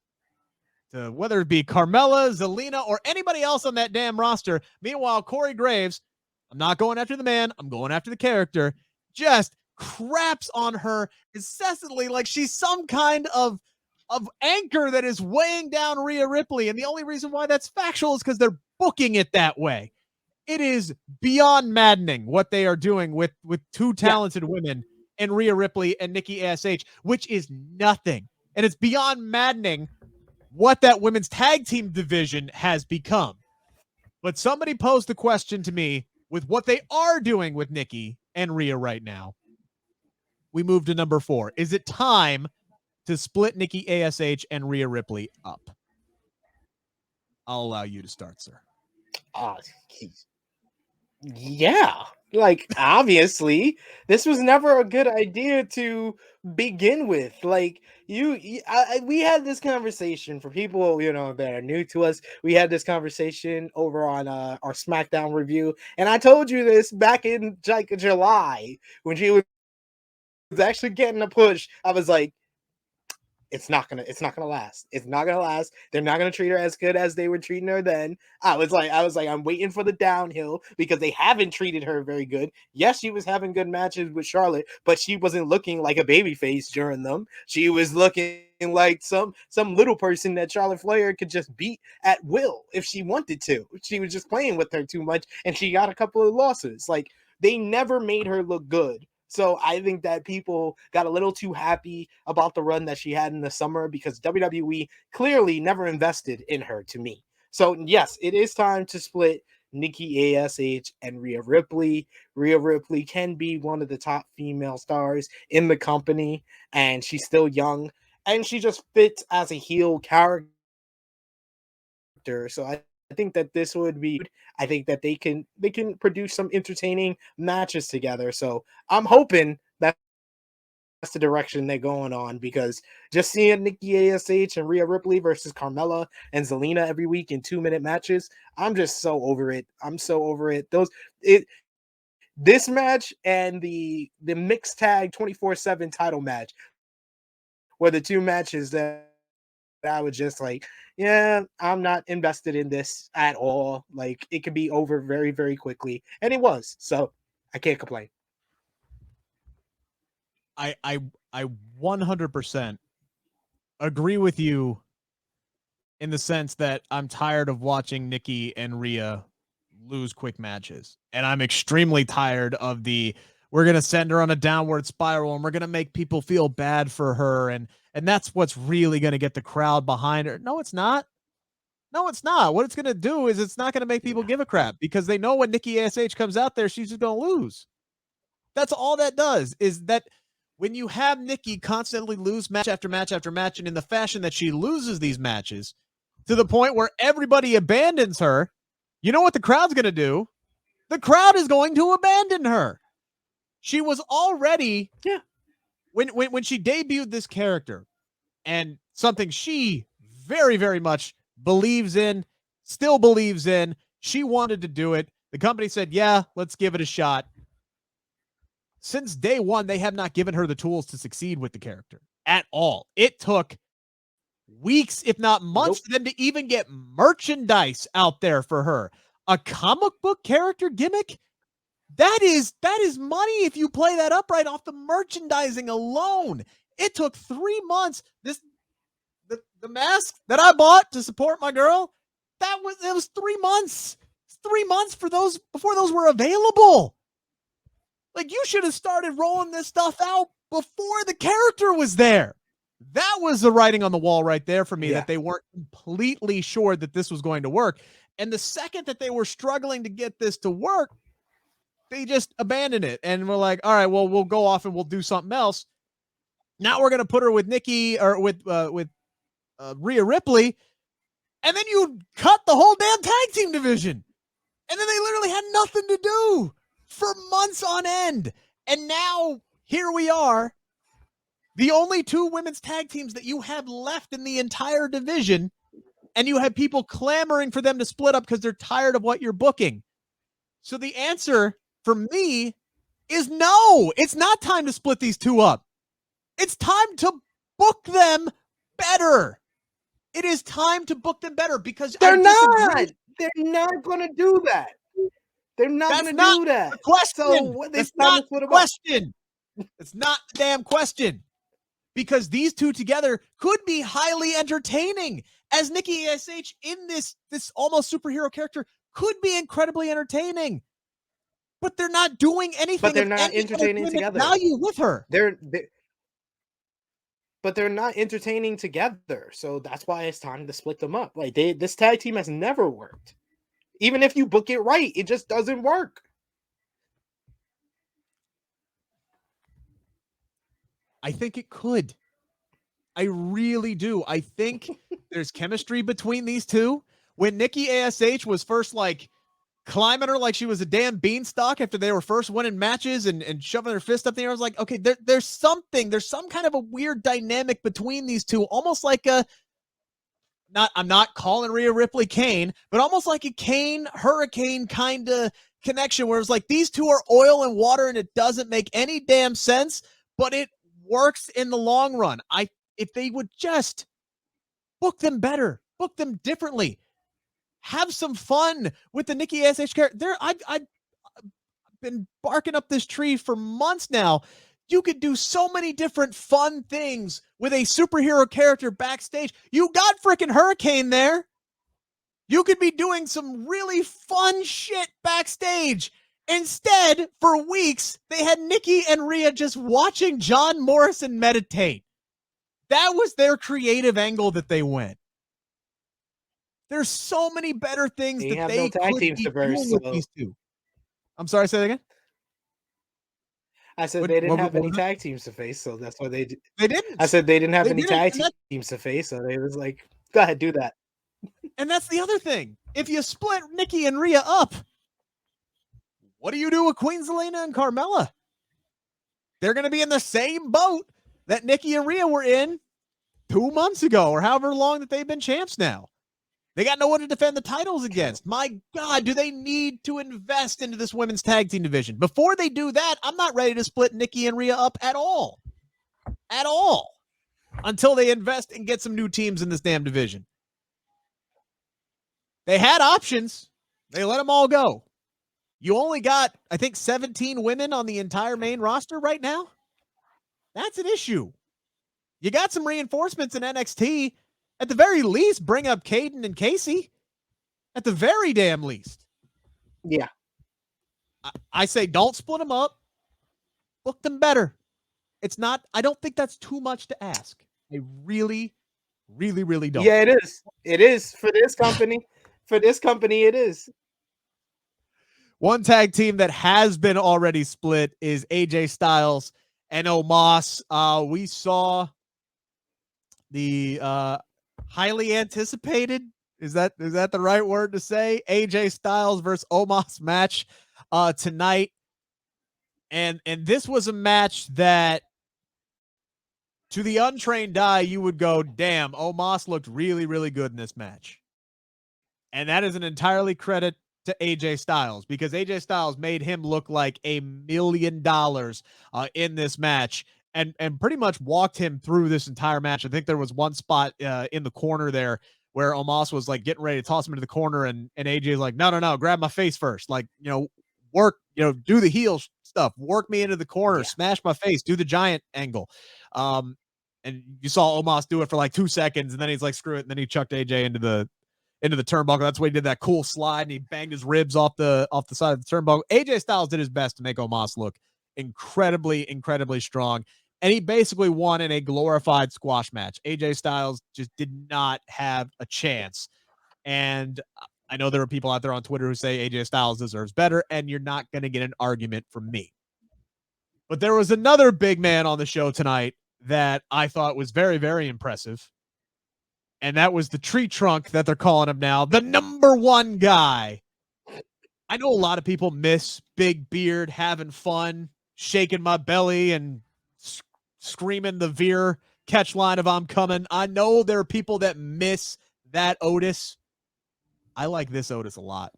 to whether it be Carmella, Zelina, or anybody else on that damn roster. Meanwhile, Corey Graves, I'm not going after the man, I'm going after the character, just craps on her incessantly like she's some kind of anchor that is weighing down Rhea Ripley. And the only reason why that's factual is because they're booking it that way. It is beyond maddening what they are doing with two talented women and Rhea Ripley and Nikki ASH, which is nothing. And it's beyond maddening what that women's tag team division has become. But somebody posed the question to me with what they are doing with Nikki and Rhea right now. We move to number 4. Is it time to split Nikki ASH and Rhea Ripley up? I'll allow you to start, sir. Yeah. Like, obviously, this was never a good idea to begin with. Like, we had this conversation for people, that are new to us. We had this conversation over on our SmackDown review, and I told you this back in like July when she was actually getting a push. I was like, it's not gonna last. It's not gonna last. They're not gonna treat her as good as they were treating her then. I was like, I'm waiting for the downhill because they haven't treated her very good. Yes, she was having good matches with Charlotte, but she wasn't looking like a babyface during them. She was looking like some little person that Charlotte Flair could just beat at will if she wanted to. She was just playing with her too much, and she got a couple of losses. Like, they never made her look good. So I think that people got a little too happy about the run that she had in the summer because WWE clearly never invested in her to me. So yes, it is time to split Nikki ASH and Rhea Ripley. Rhea Ripley can be one of the top female stars in the company, and she's still young, and she just fits as a heel character. So I think that this would be. I think that they can produce some entertaining matches together. So I'm hoping that's the direction they're going on, because just seeing Nikki ASH and Rhea Ripley versus Carmella and Zelina every week in 2-minute matches, I'm just so over it. I'm so over it. This match and the mixed tag 24/7 title match were the two matches that I was just like, yeah, I'm not invested in this at all. Like, it could be over very, very quickly. And it was. So I can't complain. I 100% agree with you in the sense that I'm tired of watching Nikki and Rhea lose quick matches. And I'm extremely tired of we're going to send her on a downward spiral and we're going to make people feel bad for her. And that's what's really going to get the crowd behind her. No, it's not. No, it's not. What it's going to do is it's not going to make people give a crap, because they know when Nikki ASH comes out there, she's just going to lose. That's all that does, is that when you have Nikki constantly lose match after match after match, and in the fashion that she loses these matches to the point where everybody abandons her, you know what the crowd's going to do? The crowd is going to abandon her. She was already, when she debuted this character, and something she very, very much believes in, still believes in, she wanted to do it. The company said, yeah, let's give it a shot. Since day one, they have not given her the tools to succeed with the character at all. It took weeks, if not months, for them to even get merchandise out there for her. A comic book character gimmick? That is money if you play that up right off the merchandising alone. It took 3 months. The mask that I bought to support my girl, it was 3 months. 3 months for those before those were available. Like, you should have started rolling this stuff out before the character was there. That was the writing on the wall right there for me, that they weren't completely sure that this was going to work. And the second that they were struggling to get this to work, they just abandoned it. And we're like, all right, well, we'll go off and we'll do something else. Now we're going to put her with Nikki or with Rhea Ripley. And then you cut the whole damn tag team division. And then they literally had nothing to do for months on end. And now here we are, the only 2 women's tag teams that you have left in the entire division, and you have people clamoring for them to split up because they're tired of what you're booking. So the answer for me is no. It's not time to split these 2 up. It's time to book them better. It is time to book them better, because they're not going to do that. They're not going to do that. That's not the question. It's not the damn question. Because these 2 together could be highly entertaining. As Nikki ASH in this almost superhero character could be incredibly entertaining. But they're not doing anything. But they're not entertaining together. Value with her. But they're not entertaining together. So that's why it's time to split them up. Like, this tag team has never worked. Even if you book it right, it just doesn't work. I think it could. I really do. I think there's chemistry between these 2. When Nikki ASH was first climbing her like she was a damn beanstalk after they were first winning matches and shoving their fist up there, I was like, okay, there's some kind of a weird dynamic between these 2, almost like I'm not calling Rhea Ripley Kane, but almost like a Kane Hurricane kind of connection, where it's like these 2 are oil and water and it doesn't make any damn sense, but it works in the long run. If they would just book them better, book them differently, have some fun with the Nikki ASH character. I've been barking up this tree for months now. You could do so many different fun things with a superhero character backstage. You got freaking Hurricane there. You could be doing some really fun shit backstage. Instead, for weeks, they had Nikki and Rhea just watching John Morrison meditate. That was their creative angle that they went. There's so many better things They that have no they tag could teams be to verse, doing with so these two. I'm sorry, say that again? I said they didn't have What any was it? tag teams to face, so that's why they. They I didn't. said they didn't have They any didn't, tag teams to face, so they was like, "Go ahead, do that." and that's the other thing. If you split Nikki and Rhea up, what do you do with Queen Zelina and Carmella? They're going to be in the same boat that Nikki and Rhea were in 2 months ago, or however long that they've been champs now. They got no one to defend the titles against. My God, do they need to invest into this women's tag team division? Before they do that, I'm not ready to split Nikki and Rhea up at all. At all. Until they invest and get some new teams in this damn division. They had options. They let them all go. You only got, I think, 17 women on the entire main roster right now. That's an issue. You got some reinforcements in NXT. At the very least, bring up Caden and Casey. At the very damn least. Yeah. I say don't split them up. Book them better. It's not, I don't think that's too much to ask. I really, really, really don't. Yeah, it is. It is for this company. For this company, it is. One tag team that has been already split is AJ Styles and Omos. We saw the highly anticipated, is that the right word to say, AJ Styles versus Omos match tonight. And this was a match that, to the untrained eye, you would go, damn, Omos looked really, really good in this match. And that is an entirely credit to AJ Styles, because AJ Styles made him look like $1 million in this match, and pretty much walked him through this entire match. I think there was one spot in the corner there where Omos was like getting ready to toss him into the corner, and AJ's like, no, grab my face first. Like, work, do the heel stuff, work me into the corner, smash my face, do the giant angle. And you saw Omos do it for like 2 seconds, and then he's like, screw it. And then he chucked AJ into the turnbuckle. That's why he did that cool slide, and he banged his ribs off the side of the turnbuckle. AJ Styles did his best to make Omos look incredibly, incredibly strong. And he basically won in a glorified squash match. AJ Styles just did not have a chance. And I know there are people out there on Twitter who say AJ Styles deserves better, and you're not going to get an argument from me. But there was another big man on the show tonight that I thought was very, very impressive. And that was the tree trunk that they're calling him now, the number one guy. I know a lot of people miss big beard, having fun, shaking my belly, and screaming the Veer catch line of I'm coming. I know there are people that miss that Otis. I like this Otis a lot.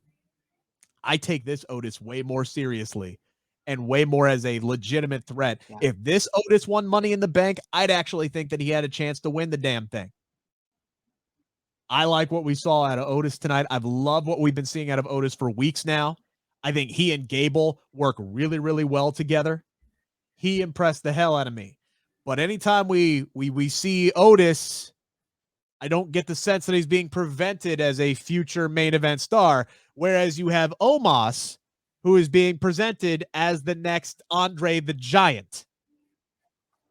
I take this Otis way more seriously and way more as a legitimate threat. Yeah. If this Otis won Money in the Bank, I'd actually think that he had a chance to win the damn thing. I like what we saw out of Otis tonight. I've loved what we've been seeing out of Otis for weeks now. I think he and Gable work really, really well together. He impressed the hell out of me. But anytime we see Otis, I don't get the sense that he's being prevented as a future main event star, whereas you have Omos, who is being presented as the next Andre the Giant.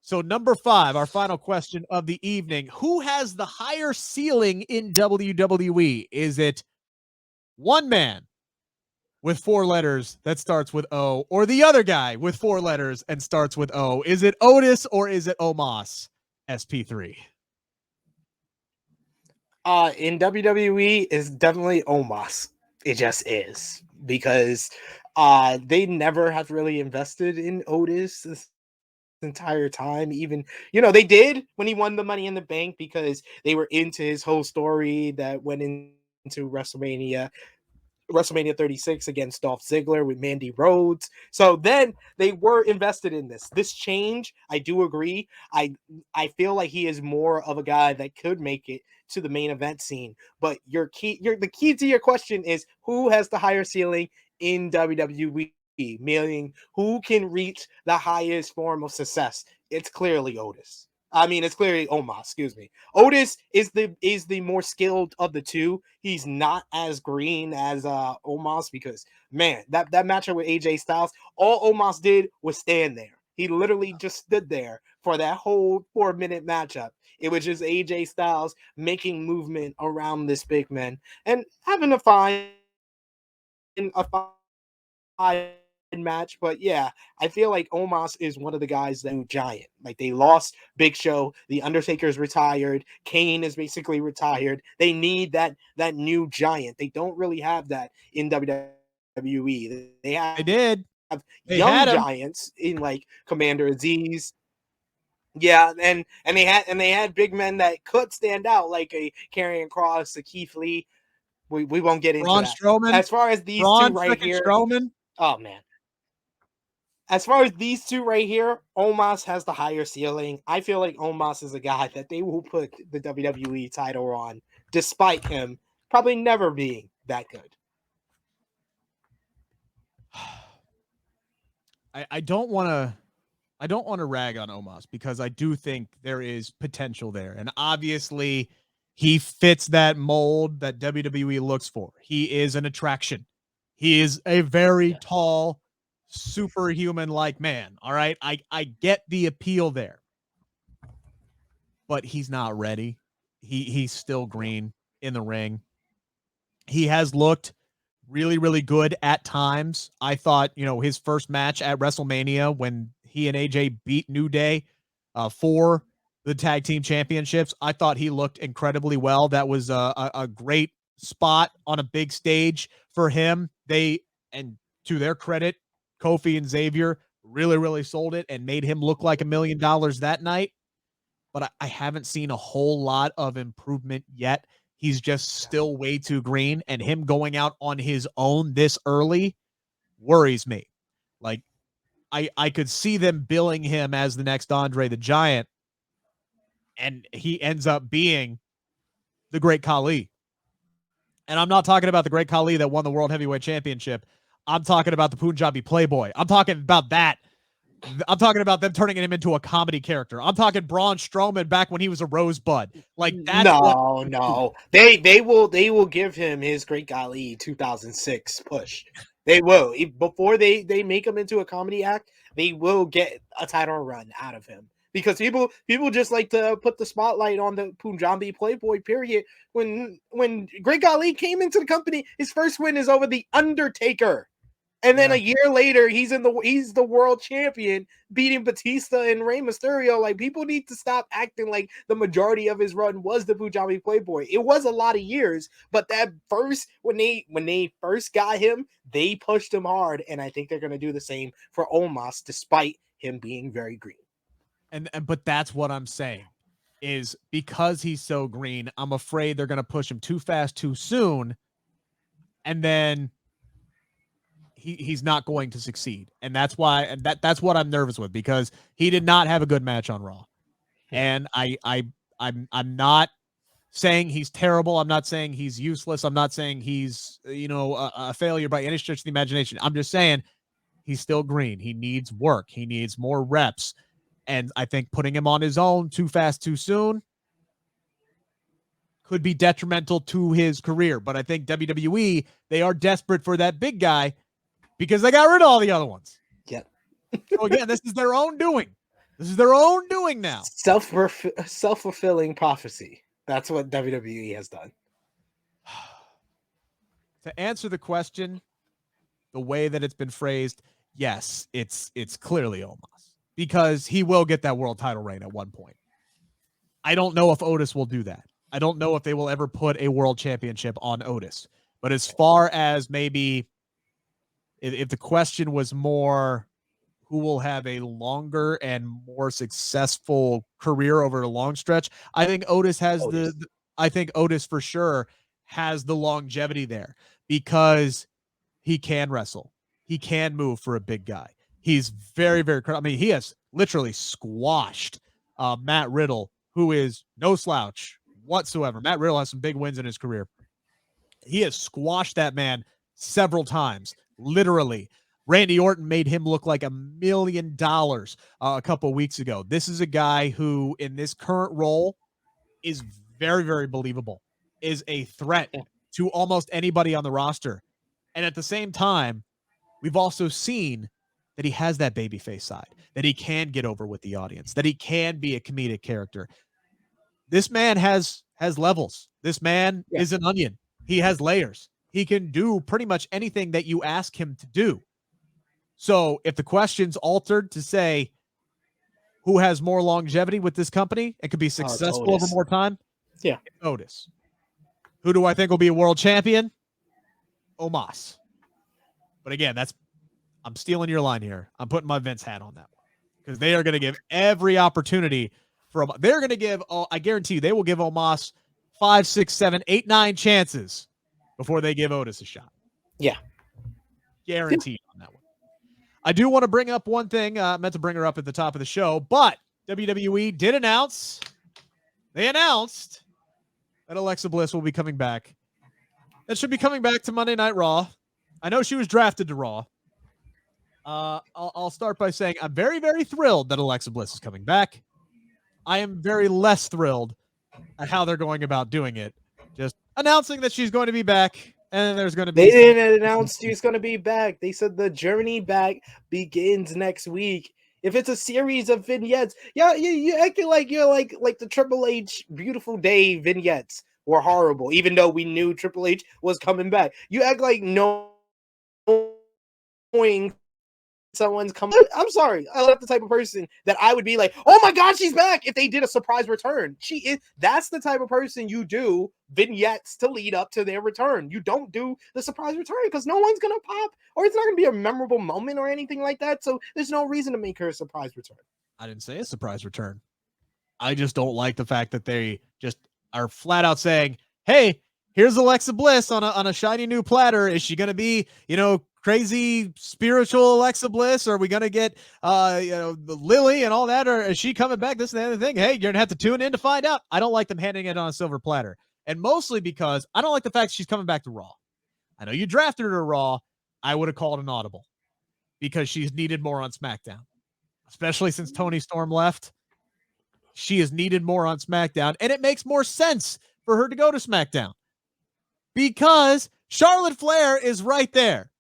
So number 5, our final question of the evening. Who has the higher ceiling in WWE? Is it one man with 4 letters that starts with O, or the other guy with 4 letters and starts with O? Is it Otis or is it Omas? SP3. In WWE, it's definitely Omos. It just is, because they never have really invested in Otis this entire time. Even, they did when he won the Money in the Bank, because they were into his whole story that went into WrestleMania 36 against Dolph Ziggler with Mandy Rhodes. So then they were invested in this change. I do agree. I feel like he is more of a guy that could make it to the main event scene. But the key to your question is, who has the higher ceiling in WWE? Meaning, who can reach the highest form of success? It's clearly Otis. I mean, it's clearly Omos, excuse me. Otis is the more skilled of the two. He's not as green as Omos, because, man, that matchup with AJ Styles, all Omos did was stand there. He literally just stood there for that whole 4-minute matchup. It was just AJ Styles making movement around this big man and having a fine match. But yeah, I feel like Omos is one of the guys that giant. Like they lost Big Show, the Undertaker's retired, Kane is basically retired. They need that new giant. They don't really have that in WWE. They They did. They young had him. giants in like Commander Aziz. Yeah, and they had big men that could stand out, like a Karrion Kross, a Keith Lee. We won't get into Braun that. Strowman. As far as these Braun two right here, Strowman. oh man. As far as these two right here, Omos has the higher ceiling. I feel like Omos is a guy that they will put the WWE title on, despite him probably never being that good. I don't want to rag on Omos because I do think there is potential there. And obviously he fits that mold that WWE looks for. He is an attraction. He is a very tall, superhuman-like man. All right. I get the appeal there. But he's not ready. He's still green in the ring. He has looked really, really good at times. I thought, his first match at WrestleMania when he and AJ beat New Day for the tag team championships, I thought he looked incredibly well. That was a great spot on a big stage for him. And to their credit, Kofi and Xavier really, really sold it and made him look like $1 million that night. But I haven't seen a whole lot of improvement yet. He's just still way too green, and him going out on his own this early worries me. Like, I could see them billing him as the next Andre the Giant, and he ends up being the Great Khali. And I'm not talking about the Great Khali that won the World Heavyweight Championship. I'm talking about the Punjabi Playboy. I'm talking about that. I'm talking about them turning him into a comedy character. I'm talking Braun Strowman back when he was a rosebud. Like that's no. They will give him his Great Khali 2006 push. They will. Before they make him into a comedy act, they will get a title run out of him. Because people just like to put the spotlight on the Punjabi Playboy period. When Great Khali came into the company, his first win is over the Undertaker. And then a year later, he's the world champion, beating Batista and Rey Mysterio. Like, people need to stop acting like the majority of his run was the Punjabi Playboy. It was a lot of years, but that first when they first got him, they pushed him hard, and I think they're gonna do the same for Omos, despite him being very green. But that's what I'm saying is because he's so green, I'm afraid they're gonna push him too fast, too soon, and then he's not going to succeed. And that's why, and that's what I'm nervous with, because he did not have a good match on Raw. And I'm not saying he's terrible. I'm not saying he's useless. I'm not saying he's, a failure by any stretch of the imagination. I'm just saying he's still green. He needs work. He needs more reps. And I think putting him on his own too fast, too soon could be detrimental to his career. But I think WWE, they are desperate for that big guy, because they got rid of all the other ones. Yep. So again, this is their own doing. This is their own doing now. Self-fulfilling prophecy. That's what WWE has done. To answer the question, the way that it's been phrased, yes, it's clearly Omas, because he will get that world title reign at one point. I don't know if Otis will do that. I don't know if they will ever put a world championship on Otis. But as far as maybe if the question was more who will have a longer and more successful career over a long stretch, I think Otis has I think Otis for sure has the longevity there, because he can wrestle. He can move for a big guy. He's very, very, I mean, he has literally squashed Matt Riddle, who is no slouch whatsoever. Matt Riddle has some big wins in his career. He has squashed that man several times. Literally, Randy Orton made him look like $1 million a couple weeks ago. This is a guy who, in this current role, is very, very believable, is a threat to almost anybody on the roster. And at the same time, we've also seen that he has that babyface side, that he can get over with the audience, that he can be a comedic character. This man has levels. This man is an onion. He has layers. He can do pretty much anything that you ask him to do. So if the question's altered to say who has more longevity with this company and could be successful over more time, Otis. Who do I think will be a world champion? Omas. But again, I'm stealing your line here. I'm putting my Vince hat on that one because they are going to give every opportunity for Omas. They're going to give, I guarantee you, they will give Omas 5, 6, 7, 8, 9 chances before they give Otis a shot. Yeah. Guaranteed on that one. I do want to bring up one thing. I meant to bring her up at the top of the show, but WWE did announce, they announced that Alexa Bliss will be coming back. That should be coming back to Monday Night Raw. I know she was drafted to Raw. I'll start by saying I'm very, very thrilled that Alexa Bliss is coming back. I am very less thrilled at how they're going about doing it. Just announcing that she's going to be back, and then there's going to be... They didn't announce she's going to be back. They said the journey back begins next week. If it's a series of vignettes, you acting like you're like the Triple H Beautiful Day vignettes were horrible, even though we knew Triple H was coming back. You act like knowing someone's coming. I'm sorry. I'm not the type of person that I would be like, oh my God, she's back if they did a surprise return. She is. That's the type of person you do vignettes to lead up to their return. You don't do the surprise return because no one's going to pop or it's not going to be a memorable moment or anything like that. So there's no reason to make her a surprise return. I didn't say a surprise return. I just don't like the fact that they just are flat out saying, hey, here's Alexa Bliss on a shiny new platter. Is she going to be, crazy spiritual Alexa Bliss? Or are we going to get, Lily and all that? Or is she coming back? This and the other thing. Hey, you're going to have to tune in to find out. I don't like them handing it on a silver platter. And mostly because I don't like the fact she's coming back to Raw. I know you drafted her to Raw. I would have called an audible because she's needed more on SmackDown, especially since Toni Storm left. She is needed more on SmackDown, and it makes more sense for her to go to SmackDown because Charlotte Flair is right there.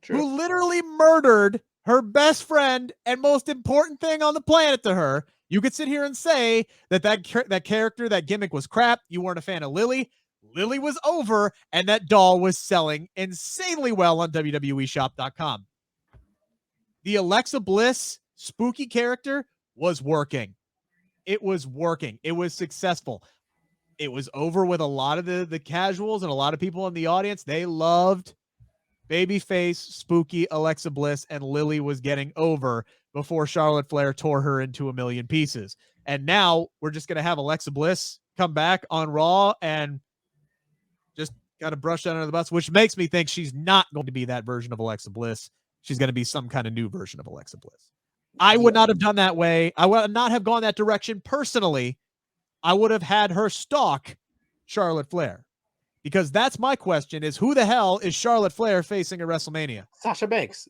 True. Who literally murdered her best friend and most important thing on the planet to her. You could sit here and say that character, that gimmick was crap. You weren't a fan of Lily. Lily was over, and that doll was selling insanely well on WWEshop.com. The Alexa Bliss spooky character was working. It was working. It was successful. It was over with a lot of the casuals and a lot of people in the audience. They loved babyface, spooky Alexa Bliss, and Lily was getting over before Charlotte Flair tore her into a million pieces. And now we're just going to have Alexa Bliss come back on Raw and just kind of brush that under the bus, which makes me think she's not going to be that version of Alexa Bliss. She's going to be some kind of new version of Alexa Bliss. I would not have done that way. I would not have gone that direction personally. I would have had her stalk Charlotte Flair. Because that's my question is who the hell is Charlotte Flair facing at WrestleMania? Sasha Banks.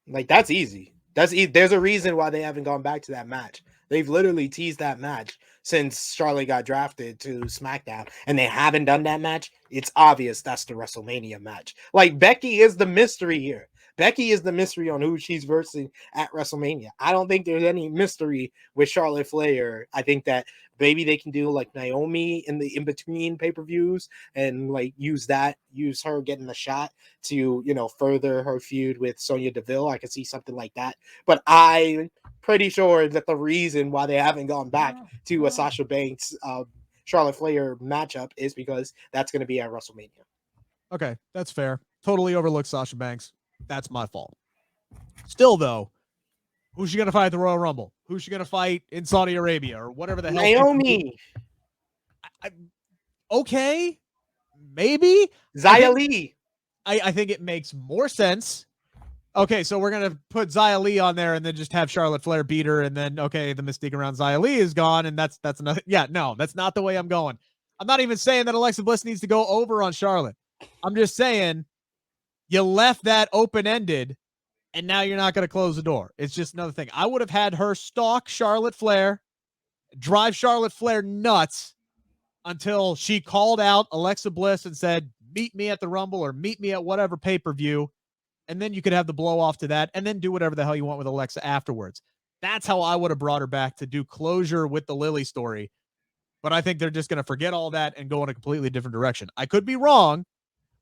Like, that's easy. There's a reason why they haven't gone back to that match. They've literally teased that match since Charlotte got drafted to SmackDown, and they haven't done that match. It's obvious that's the WrestleMania match. Like, Becky is the mystery here. Becky is the mystery on who she's versing at WrestleMania. I don't think there's any mystery with Charlotte Flair. I think that maybe they can do like Naomi in the in-between pay-per-views and like use her getting a shot to, further her feud with Sonya Deville. I could see something like that. But I'm pretty sure that the reason why they haven't gone back to a Sasha Banks Charlotte Flair matchup is because that's going to be at WrestleMania. Okay, that's fair. Totally overlooked Sasha Banks. That's my fault. Still, though, who's she going to fight at the Royal Rumble? Who's she going to fight in Saudi Arabia or whatever the hell? Naomi. Okay, maybe. Xia Li. I think it makes more sense. Okay, so we're going to put Xia Li on there and then just have Charlotte Flair beat her. And then, okay, the mystique around Xia Li is gone. And that's another. Yeah, no, that's not the way I'm going. I'm not even saying that Alexa Bliss needs to go over on Charlotte. I'm just saying you left that open-ended, and now you're not going to close the door. It's just another thing. I would have had her stalk Charlotte Flair, drive Charlotte Flair nuts until she called out Alexa Bliss and said, meet me at the Rumble or meet me at whatever pay-per-view, and then you could have the blow-off to that, and then do whatever the hell you want with Alexa afterwards. That's how I would have brought her back to do closure with the Lily story. but I think they're just going to forget all that and go in a completely different direction. I could be wrong,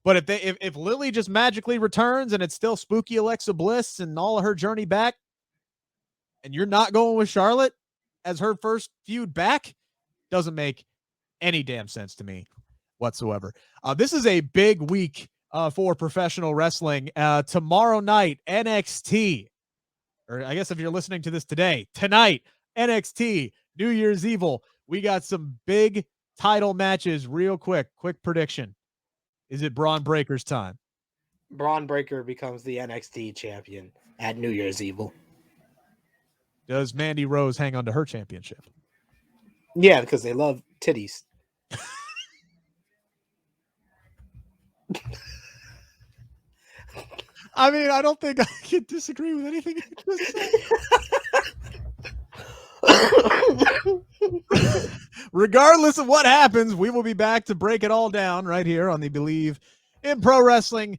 but if Lily just magically returns and it's still spooky Alexa Bliss and all of her journey back, and you're not going with Charlotte as her first feud back, doesn't make any damn sense to me whatsoever. This is a big week for professional wrestling. Tomorrow night, NXT, or I guess if you're listening to this today, tonight, NXT, New Year's Evil. We got some big title matches real quick. Quick prediction. Is it Braun Breaker's time? Braun Breaker becomes the NXT champion at New Year's Evil. Does Mandy Rose hang on to her championship? Yeah, because they love titties. I mean, I don't think I can disagree with anything you just said. Regardless of what happens, we will be back to break it all down right here on the Believe in Pro Wrestling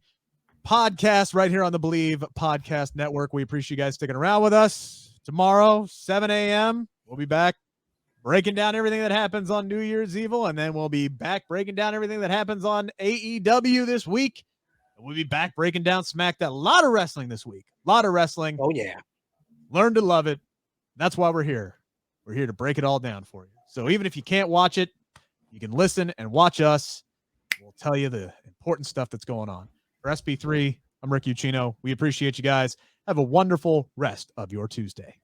podcast, right here on the Believe Podcast Network. We appreciate you guys sticking around with us. Tomorrow, 7 a.m., we'll be back breaking down everything that happens on New Year's Evil, and then we'll be back breaking down everything that happens on AEW this week. And we'll be back breaking down SmackDown. A lot of wrestling this week. A lot of wrestling. Oh, yeah. Learn to love it. That's why we're here. We're here to break it all down for you. So even if you can't watch it, you can listen and watch us. We'll tell you the important stuff that's going on. For SP3, I'm Rick Ucchino. We appreciate you guys. Have a wonderful rest of your Tuesday.